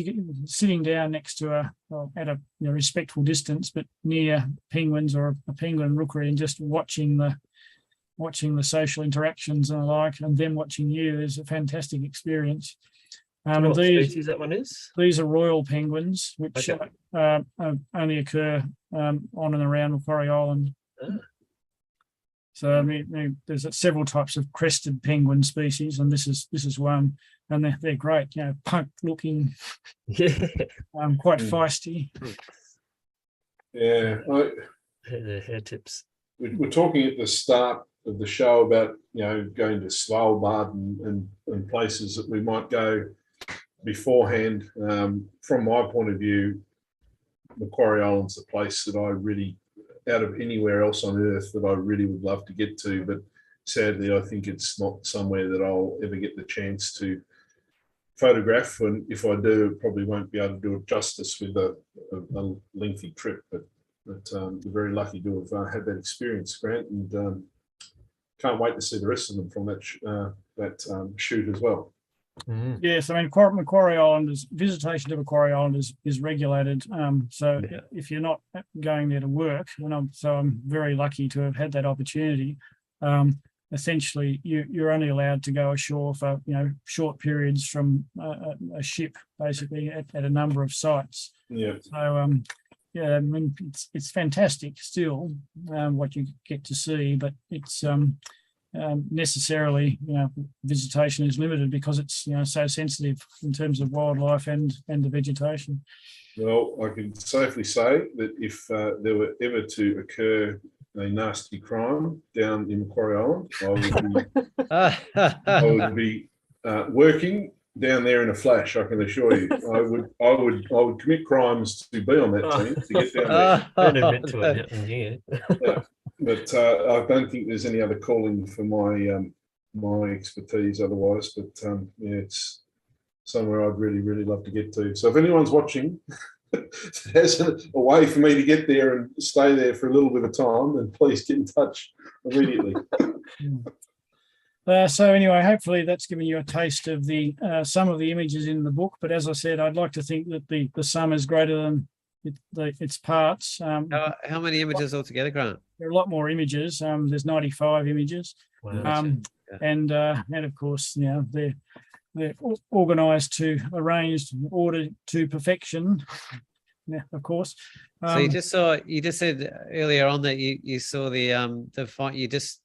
sitting down next to at a respectful distance, but near penguins or a penguin rookery, and just watching the social interactions and the like, and them watching you is a fantastic experience. What species that one is? These are royal penguins, which only occur on and around Macquarie Island. So I mean, there's several types of crested penguin species, and this is one, and they're great. Punk looking, quite feisty. Yeah, The hair tips. we're talking at the start of the show about going to Svalbard and places that we might go beforehand. From my point of view, Macquarie Island's a place that I really, out of anywhere else on earth, that I really would love to get to, but sadly I think it's not somewhere that I'll ever get the chance to photograph, and if I do, I probably won't be able to do it justice with a lengthy trip, but we're very lucky to have had that experience, Grant, and can't wait to see the rest of them from that shoot as well. Yes, I mean, Macquarie Island visitation to Macquarie Island is regulated. So if you're not going there to work, and I'm very lucky to have had that opportunity. Essentially, you're only allowed to go ashore for short periods from a ship, basically at a number of sites. Yeah. So I mean, it's fantastic still what you get to see, but it's necessarily visitation is limited because it's so sensitive in terms of wildlife and the vegetation. Well, I can safely say that if there were ever to occur a nasty crime down in Macquarie Island, I would be working down there in a flash. I can assure you, I would commit crimes to be on that team to get down there. Don't admit to it here. Yeah. But I don't think there's any other calling for my expertise otherwise. But it's somewhere I'd really, really love to get to. So if anyone's watching, there's a way for me to get there and stay there for a little bit of time, then please get in touch immediately. So anyway, hopefully that's given you a taste of the some of the images in the book. But as I said, I'd like to think that the sum is greater than its parts. How many images altogether, Grant? There are a lot more images. There's 95 images. Wow. And of course, they're organised to arranged in order to perfection. Yeah, of course. So you just said earlier on that you saw you just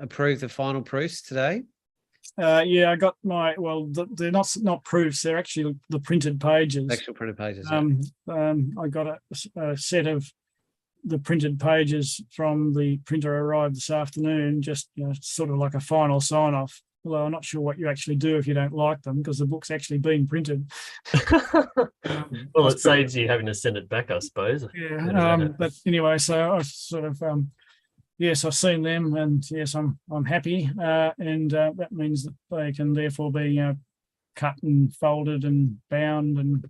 approved the final proofs today. I got they're not proofs, they're actually the printed pages. Actual printed pages. I got a set of the printed pages from the printer arrived this afternoon, just sort of like a final sign off. Although I'm not sure what you actually do if you don't like them, because the book's actually been printed. Well, it saves you having to send it back, I suppose. Yeah. But anyway, so I sort of yes, I've seen them, and yes, I'm happy, and that means that they can therefore be cut and folded and bound and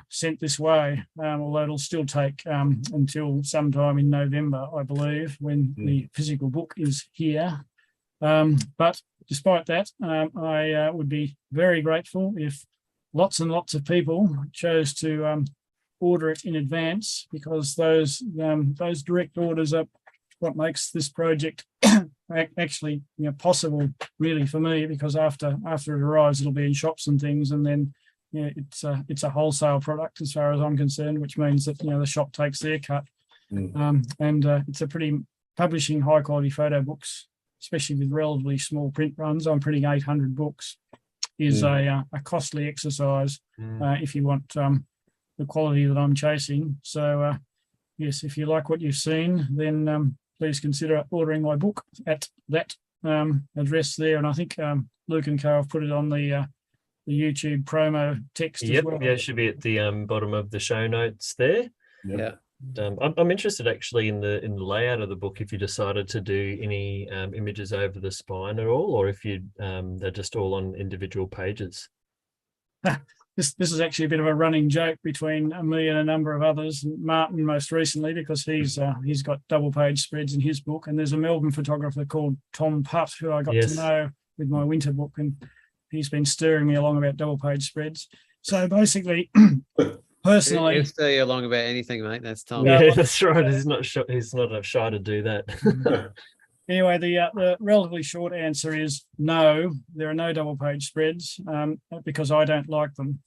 sent this way. Although it'll still take until sometime in November, I believe, when the physical book is here. But despite that, I would be very grateful if lots and lots of people chose to order it in advance, because those direct orders are what makes this project actually possible really for me, because after it arrives, it'll be in shops and things, and then it's a wholesale product as far as I'm concerned, which means that the shop takes their cut. And it's a pretty publishing high quality photo books, especially with relatively small print runs. I'm printing 800 books is a costly exercise if you want the quality that I'm chasing. So yes, if you like what you've seen, then please consider ordering my book at that address there. And I think Luke and Co have put it on the YouTube promo text as well. Yeah, it should be at the bottom of the show notes there. Yeah. I'm interested actually in the layout of the book, if you decided to do any images over the spine at all, or if they're just all on individual pages. This is actually a bit of a running joke between me and a number of others. Martin most recently, because he's got double page spreads in his book, and there's a Melbourne photographer called Tom Putt who I got to know with my winter book, and he's been steering me along about double page spreads. So basically, personally, he'll steer you along about anything, mate. That's Tom. Yeah, that's right. He's not shy to do that. Anyway, the relatively short answer is no. There are no double page spreads because I don't like them.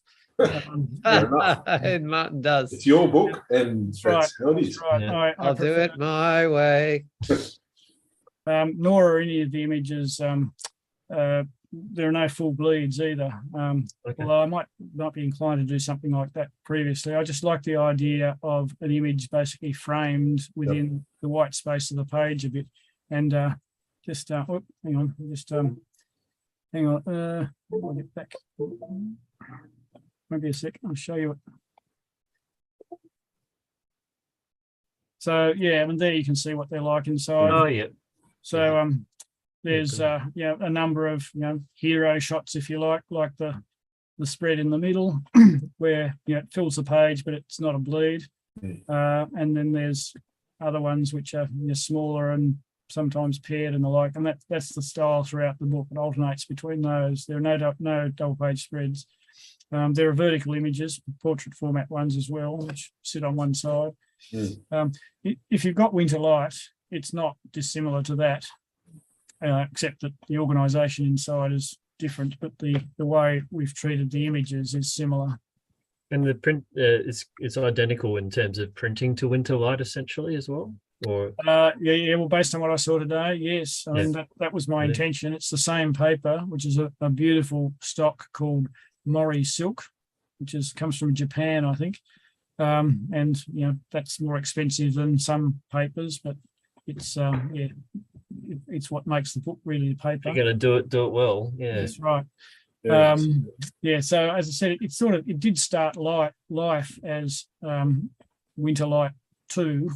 And Martin does. It's your book, and that's how it is. Right. Yeah. I'll do it my way. Nor are any of the images. There are no full bleeds either. Although I might be inclined to do something like that previously. I just like the idea of an image basically framed within the white space of the page a bit. And hang on, hang on. I'll get back. Maybe a sec. I'll show you it. So yeah, and there you can see what they're like inside. Oh yeah. So there's a number of hero shots, if you like the spread in the middle where it fills the page, but it's not a bleed. And then there's other ones which are smaller and sometimes paired and the like, and that's the style throughout the book. It alternates between those. There are no double page spreads. There are vertical images, portrait format ones as well, which sit on one side. If you've got winter light, it's not dissimilar to that, except that the organisation inside is different, but the way we've treated the images is similar. And the print is identical in terms of printing to winter light, essentially, as well. Or well, based on what I saw today, yes. I mean that was my intention. It's the same paper, which is a beautiful stock called Mori silk, which comes from Japan, I think. And that's more expensive than some papers, but it's it's what makes the book really the paper. You're going to do it well. Yeah, that's right. Yes. So as I said, it did start life as Winter Light 2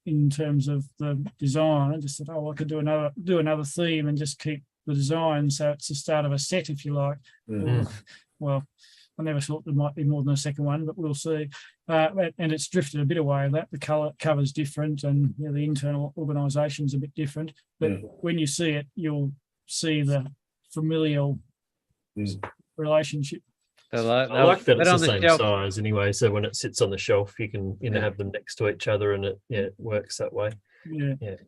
in terms of the design. I just thought, I could do another theme and just keep the design. So it's the start of a set, if you like. Well, I never thought there might be more than a second one, but we'll see. And it's drifted a bit away of that. The cover's different, and the internal organisation's a bit different. But when you see it, you'll see the familial relationship. I like that it's the same size anyway. So when it sits on the shelf, you can have them next to each other, and it works that way. The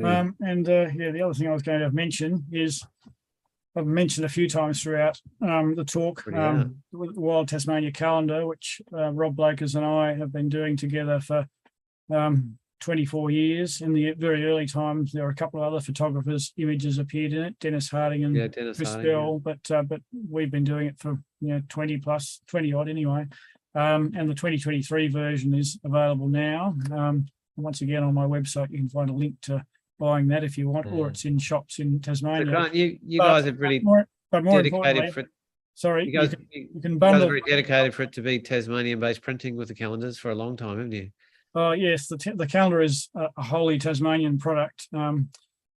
other thing I was going to mention is, I've mentioned a few times throughout the talk, the Wild Tasmania calendar, which Rob Blakers and I have been doing together for 24 years. In the very early times, there were a couple of other photographers' images appeared in it, Dennis Harding and Chris Bell, but we've been doing it for 20 odd anyway. And the 2023 version is available now. Once again, on my website, you can find a link to buying that if you want, or it's in shops in Tasmania. So Grant, you guys have really dedicated for it. Sorry, you can bundle. Guys are very dedicated for it to be Tasmanian-based printing with the calendars for a long time, haven't you? Yes, the calendar is a wholly Tasmanian product, bound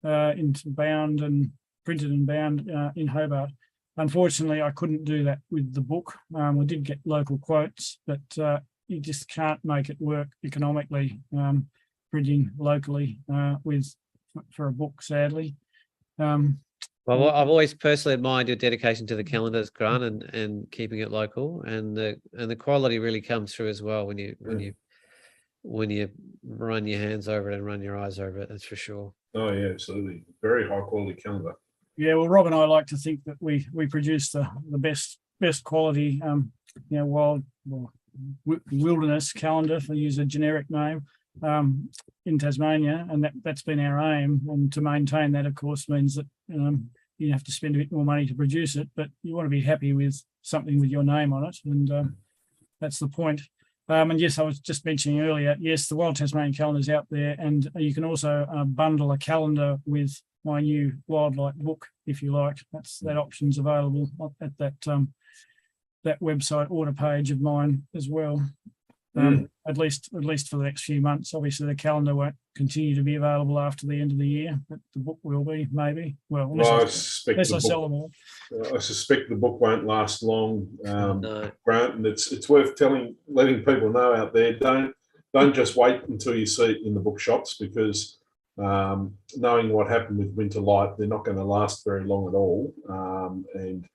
and printed and bound in Hobart. Unfortunately, I couldn't do that with the book. We did get local quotes, but you just can't make it work economically, printing locally for a book, sadly. Well, I've always personally admired your dedication to the calendars, Grant, and keeping it local, and the quality really comes through as well when you run your hands over it and run your eyes over it. That's for sure. Oh yeah, absolutely. Very high quality calendar. Yeah, well, Rob and I like to think that we produce the best quality, wild wilderness calendar, for use a generic name, in Tasmania, and that's been our aim. And to maintain that, of course, means that you have to spend a bit more money to produce it, but you want to be happy with something with your name on it, and that's the point. And yes, I was just mentioning earlier, yes, the Wild Tasmanian calendar is out there, and you can also bundle a calendar with my new wildlife book, if you like. That option's available at that website order page of mine as well. At least for the next few months. Obviously, the calendar won't continue to be available after the end of the year, but the book will be, maybe. Well, unless I sell them all. I suspect the book won't last long, No. Grant, and it's worth letting people know out there. Don't just wait until you see it in the bookshops, because knowing what happened with Winter Light, they're not going to last very long at all, and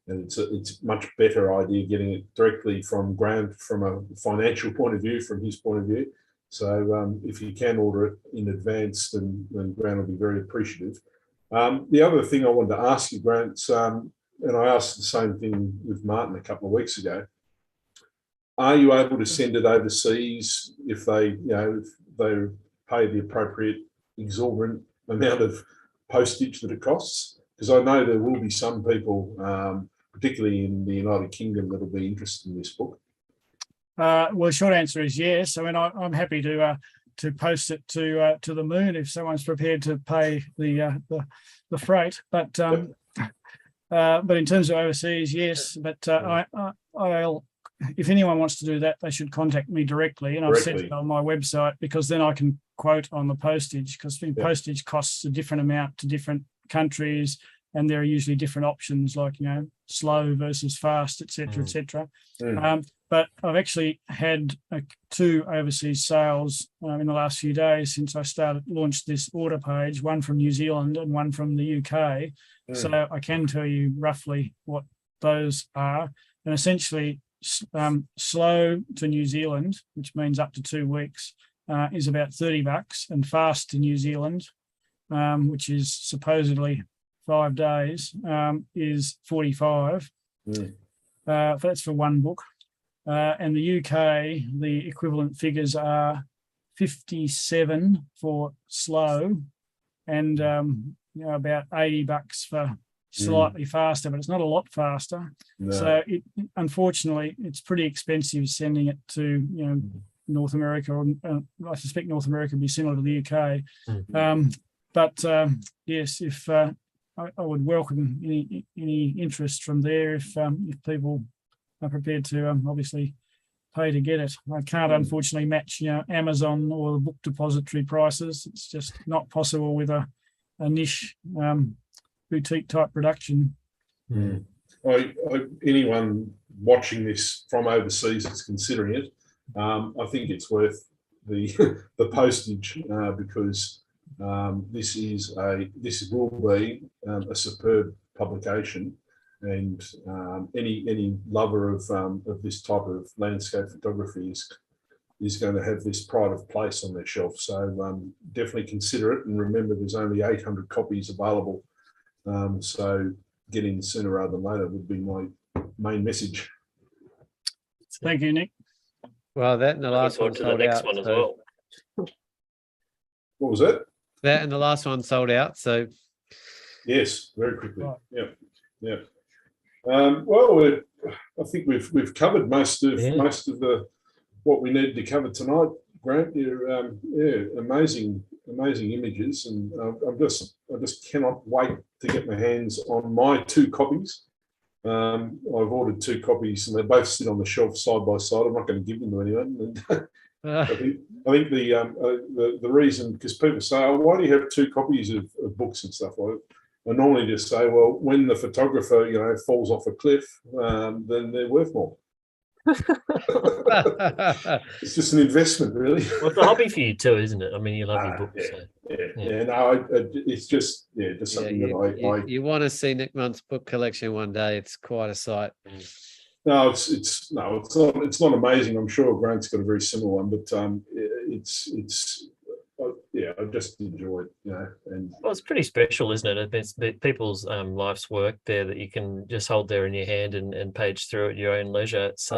it's a much better idea getting it directly from Grant from a financial point of view, from his point of view. So if you can order it in advance, then Grant will be very appreciative. The other thing I wanted to ask you, Grant, and I asked the same thing with Martin a couple of weeks ago, are you able to send it overseas if they pay the appropriate exorbitant amount of postage that it costs? Because I know there will be some people, particularly in the United Kingdom, that will be interested in this book. Well, short answer is yes. I mean, I'm happy to post it to the moon if someone's prepared to pay the freight. But in terms of overseas, yes. But I'll if anyone wants to do that, they should contact me directly, and I've set it on my website, because then I can quote on the postage, because postage costs a different amount to different countries, and there are usually different options, like slow versus fast, etc., etc. But I've actually had 2 overseas sales in the last few days since I launched this order page, one from New Zealand and one from the UK. So I can tell you roughly what those are. And essentially, slow to New Zealand, which means up to 2 weeks, is about $30, and fast to New Zealand, which is supposedly 5 days, is 45. That's for one book. And the UK, the equivalent figures are 57 for slow, and about $80 for slightly faster, but it's not a lot faster. No. So unfortunately, it's pretty expensive sending it to North America, or I suspect North America would be similar to the UK. But yes, if I would welcome any interest from there, if people are prepared to obviously pay to get it. I can't unfortunately match Amazon or the book depository prices. It's just not possible with a niche boutique type production. Anyone watching this from overseas that's considering it, I think it's worth the postage, because this will be a superb publication, and any lover of this type of landscape photography is going to have this pride of place on their shelf. So definitely consider it, and remember there's only 800 copies available. So get in sooner rather than later would be my main message. Thank you, Nick. Well, that and the last one sold out. One as well. What was that? That and the last one sold out. So yes, very quickly. Right. Yeah. Well, I think we've covered most of the what we needed to cover tonight. Grant, you're amazing images, and I just cannot wait to get my hands on my 2 copies. I've ordered 2 copies, and they both sit on the shelf side by side. I'm not going to give them to anyone. I think the reason, because people say, "Oh, why do you have 2 copies of books and stuff like that?" I normally just say, well, when the photographer, falls off a cliff, then they're worth more. It's just an investment, really. Well, it's a hobby for you too, isn't it? I mean, you love your books. It's just something that you want to see Nick Munt's book collection one day. It's quite a sight. No, it's not amazing. I'm sure Grant's got a very similar one, but yeah, I just enjoy it, you know. And Well, it's pretty special, isn't it? It's people's life's work there that you can just hold there in your hand and page through at your own leisure. It's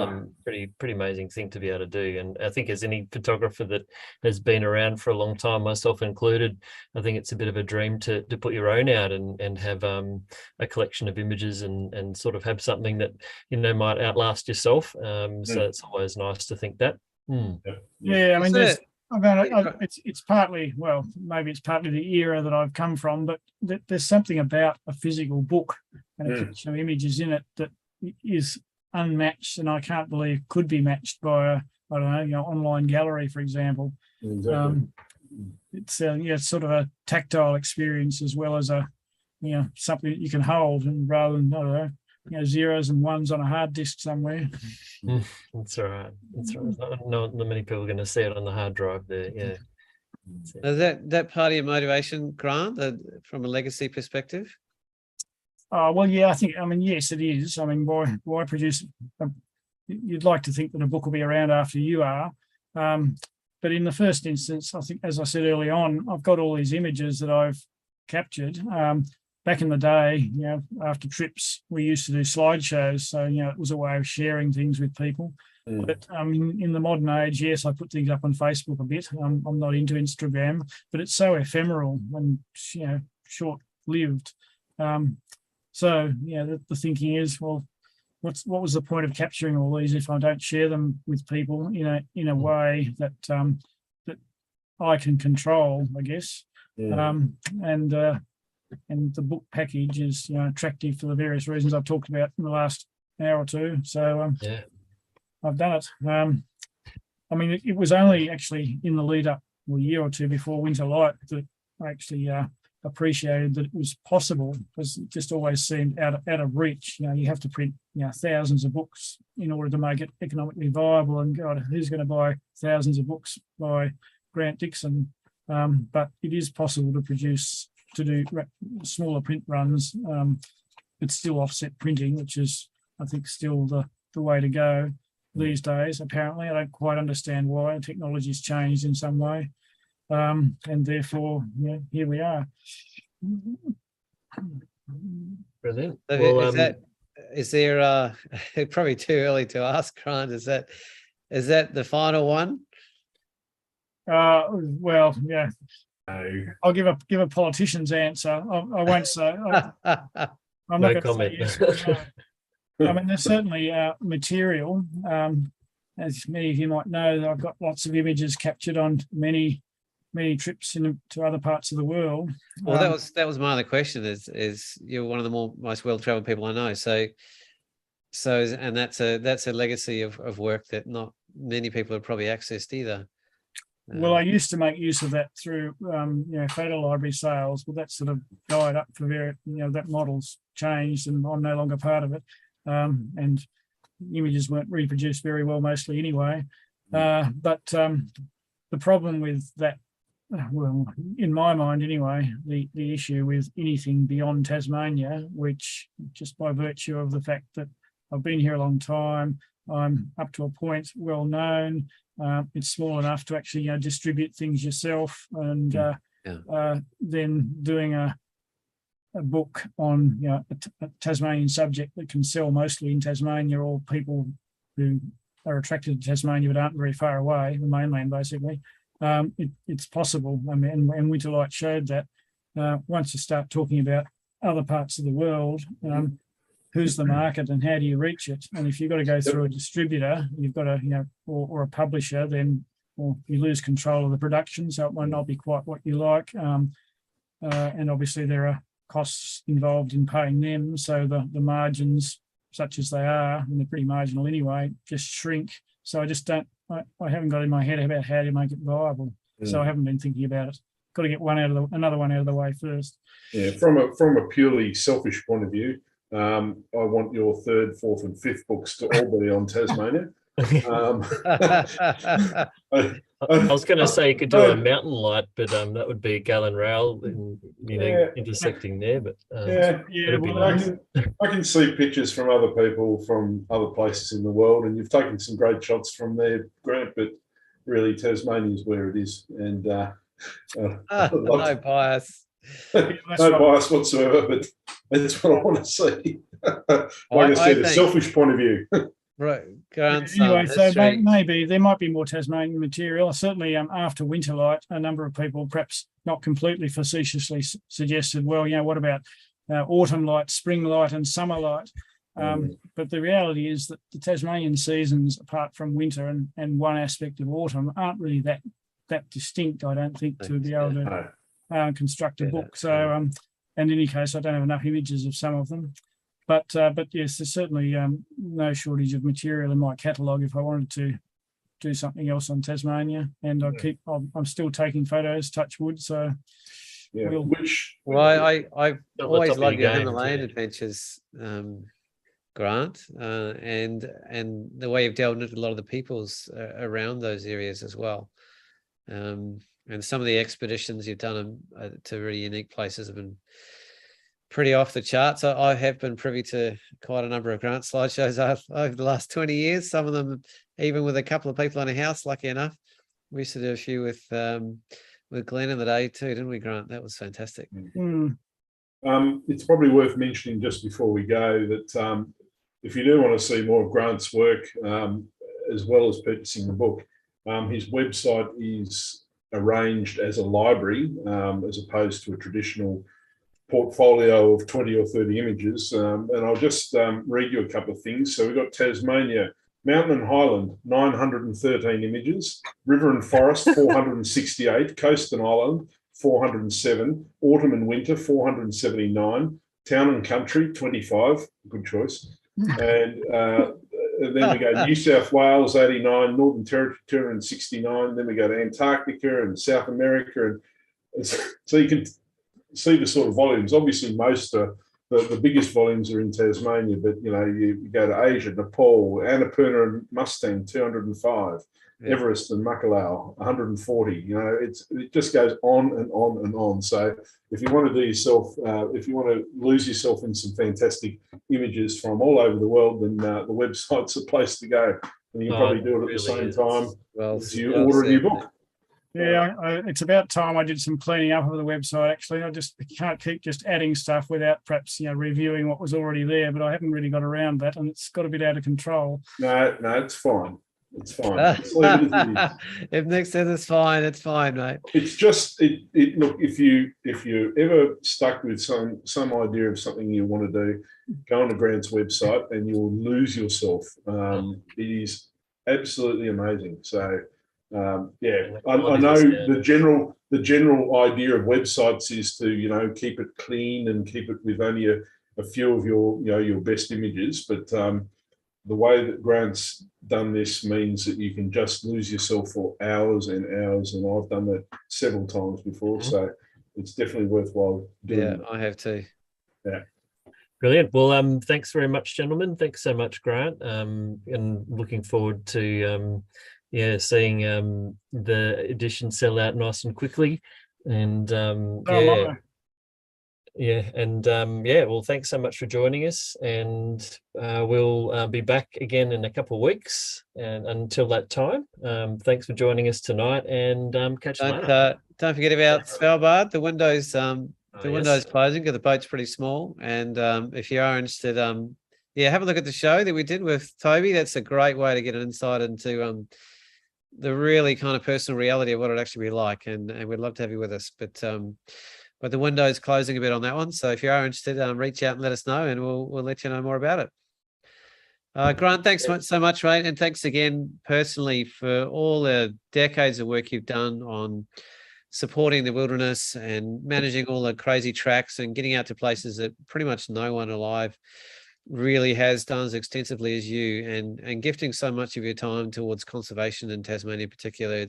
pretty amazing thing to be able to do. And I think as any photographer that has been around for a long time, myself included, I think it's a bit of a dream to put your own out and have a collection of images and sort of have something that, you know, might outlast yourself. So it's always nice to think that. Yeah, I mean, it's partly, well, maybe it's partly the era that I've come from, but there's something about a physical book and a collection of images in it that is unmatched, and I can't believe could be matched by a, I don't know, online gallery, for example. exactly. It's it's sort of a tactile experience as well as a, something that you can hold, and rather than, I don't know, zeros and ones on a hard disk somewhere. That's all right. That's right. Not many people are going to see it on the hard drive there. Yeah. Is that part of your motivation, Grant, from a legacy perspective? Well, yeah, I mean, yes, it is. I mean, why produce? You'd like to think that a book will be around after you are, but in the first instance, I think, as I said early on, I've got all these images that I've captured. Back in the day, after trips, we used to do slideshows. So, it was a way of sharing things with people. But in the modern age, yes, I put things up on Facebook a bit. I'm not into Instagram, but it's so ephemeral and, short-lived. So, the thinking is, well, what was the point of capturing all these if I don't share them with people in a way that that I can control, I guess. And the book package is attractive for the various reasons I've talked about in the last hour or two. So I've done it. I mean, it was only actually in the lead up a year or two before Winter Light that I actually appreciated that it was possible, because it just always seemed out of reach. You have to print thousands of books in order to make it economically viable, and God, who's going to buy thousands of books by Grant Dixon? But it is possible to do smaller print runs, but still offset printing, which is, I think, still the way to go these days. Apparently, I don't quite understand why. Technology's changed in some way, and therefore, here we are. Brilliant. So is there probably too early to ask, Grant? Is that the final one? Well, yeah. No. I'll give a politician's answer. I won't say. I'm No not comment. going to say yes or no. I mean, there's certainly material. As many of you might know, I've got lots of images captured on many trips to other parts of the world. Well, that was my other question. Is you're one of the most well-traveled people I know. So, and that's a legacy of work that not many people have probably accessed either. Well, I used to make use of that through, photo library sales, but that sort of died up for that model's changed, and I'm no longer part of it. And images weren't reproduced very well, mostly anyway. But the problem with that, well, in my mind anyway, the issue with anything beyond Tasmania, which just by virtue of the fact that I've been here a long time, I'm up to a point well known. It's small enough to actually distribute things yourself, and then doing a book on a Tasmanian subject that can sell mostly in Tasmania, or people who are attracted to Tasmania but aren't very far away, the mainland basically. It's possible. I mean, and Winter Light showed that. Once you start talking about other parts of the world, who's the market and how do you reach it? And if you've got to go through a distributor, you've got to, or a publisher, then you lose control of the production, so it might not be quite what you like. And obviously there are costs involved in paying them, so the margins, such as they are, and they're pretty marginal anyway, just shrink. So I haven't got in my head about how to make it viable. So I haven't been thinking about it. Got to get another one out of the way first. Yeah, from a purely selfish point of view, I want your third, fourth, and fifth books to all be on Tasmania. I was going to say you could do a mountain light, but that would be a Gallon Rail, intersecting there. But nice. I can see pictures from other people from other places in the world, and you've taken some great shots from there, Grant. But really, Tasmania is where it is, and No bias. No that's right. bias whatsoever, but that's what I want to see. Like I said, a think- selfish point of view. Right, Grant's Anyway, so history. maybe there might be more Tasmanian material. Certainly, after winter light, a number of people, perhaps not completely facetiously, suggested, well, what about autumn light, spring light, and summer light? But the reality is that the Tasmanian seasons, apart from winter and one aspect of autumn, aren't really that distinct, I don't think, to be able to construct a book. So, in any case, I don't have enough images of some of them. But yes, there's certainly no shortage of material in my catalogue if I wanted to do something else on Tasmania. And I'm still taking photos, touch wood. So I've always loved your game, Himalayan too. adventures, Grant, and the way you've delved into a lot of the peoples around those areas as well. And some of the expeditions you've done to really unique places have been pretty off the charts. I have been privy to quite a number of Grant slideshows over the last 20 years, some of them even with a couple of people in a house, lucky enough. We used to do a few with Glenn in the day too, didn't we, Grant? That was fantastic. It's probably worth mentioning just before we go that if you do want to see more of Grant's work, as well as purchasing the book, his website is arranged as a library, as opposed to a traditional portfolio of 20 or 30 images. And I'll just read you a couple of things. So we've got Tasmania, mountain and highland, 913 images, river and forest, 468, coast and island, 407, autumn and winter, 479, town and country, 25, good choice. And then we go New South Wales, 89, Northern Territory, 269. Then we go to Antarctica and South America. And so you can see the sort of volumes. Obviously, most the biggest volumes are in Tasmania, but you go to Asia, Nepal, Annapurna and Mustang, 205, Everest and Macquarie, 140. It just goes on and on and on. So if you want to do yourself, if you want to lose yourself in some fantastic images from all over the world, then the website's a place to go. And you can probably do it at the same time as you order a new book. Yeah, it's about time I did some cleaning up of the website. Actually, I just can't keep just adding stuff without perhaps reviewing what was already there. But I haven't really got around that, and it's got a bit out of control. No, it's fine. It's fine. Let's leave it as it is. If Nick says it's fine, mate. It's just look, if you're ever stuck with some idea of something you want to do, go on to Grant's website and you'll lose yourself. It is absolutely amazing. So. I know the general idea of websites is to keep it clean and keep it with only a few of your best images, but the way that Grant's done this means that you can just lose yourself for hours and hours, and I've done that several times before, so it's definitely worthwhile doing. Yeah, I have too. Yeah. Brilliant. Well, thanks very much, gentlemen. Thanks so much, Grant. And looking forward to seeing the edition sell out nice and quickly. And well, thanks so much for joining us, and we'll be back again in a couple of weeks. And until that time, thanks for joining us tonight, and catch you later. Don't forget about Svalbard. The window's closing because the boat's pretty small. And if you are interested, have a look at the show that we did with Toby. That's a great way to get an insight into the really kind of personal reality of what it'd actually be like, and we'd love to have you with us. But the window's closing a bit on that one, so if you are interested, reach out and let us know, and we'll let you know more about it. Grant, thanks so much, mate, and thanks again personally for all the decades of work you've done on supporting the wilderness and managing all the crazy tracks and getting out to places that pretty much no one alive really has done as extensively as you, and gifting so much of your time towards conservation in Tasmania in particular.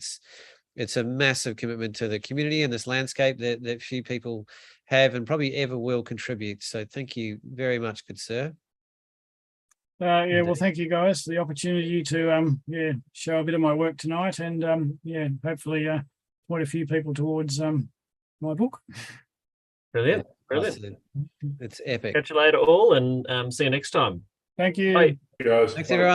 It's a massive commitment to the community and this landscape that few people have and probably ever will contribute. So thank you very much, good sir. Well, thank you guys for the opportunity to show a bit of my work tonight, and hopefully point a few people towards my book. Brilliant. It's epic. Catch you later all, and see you next time. Thank you. Bye. Guys. Thanks, everyone.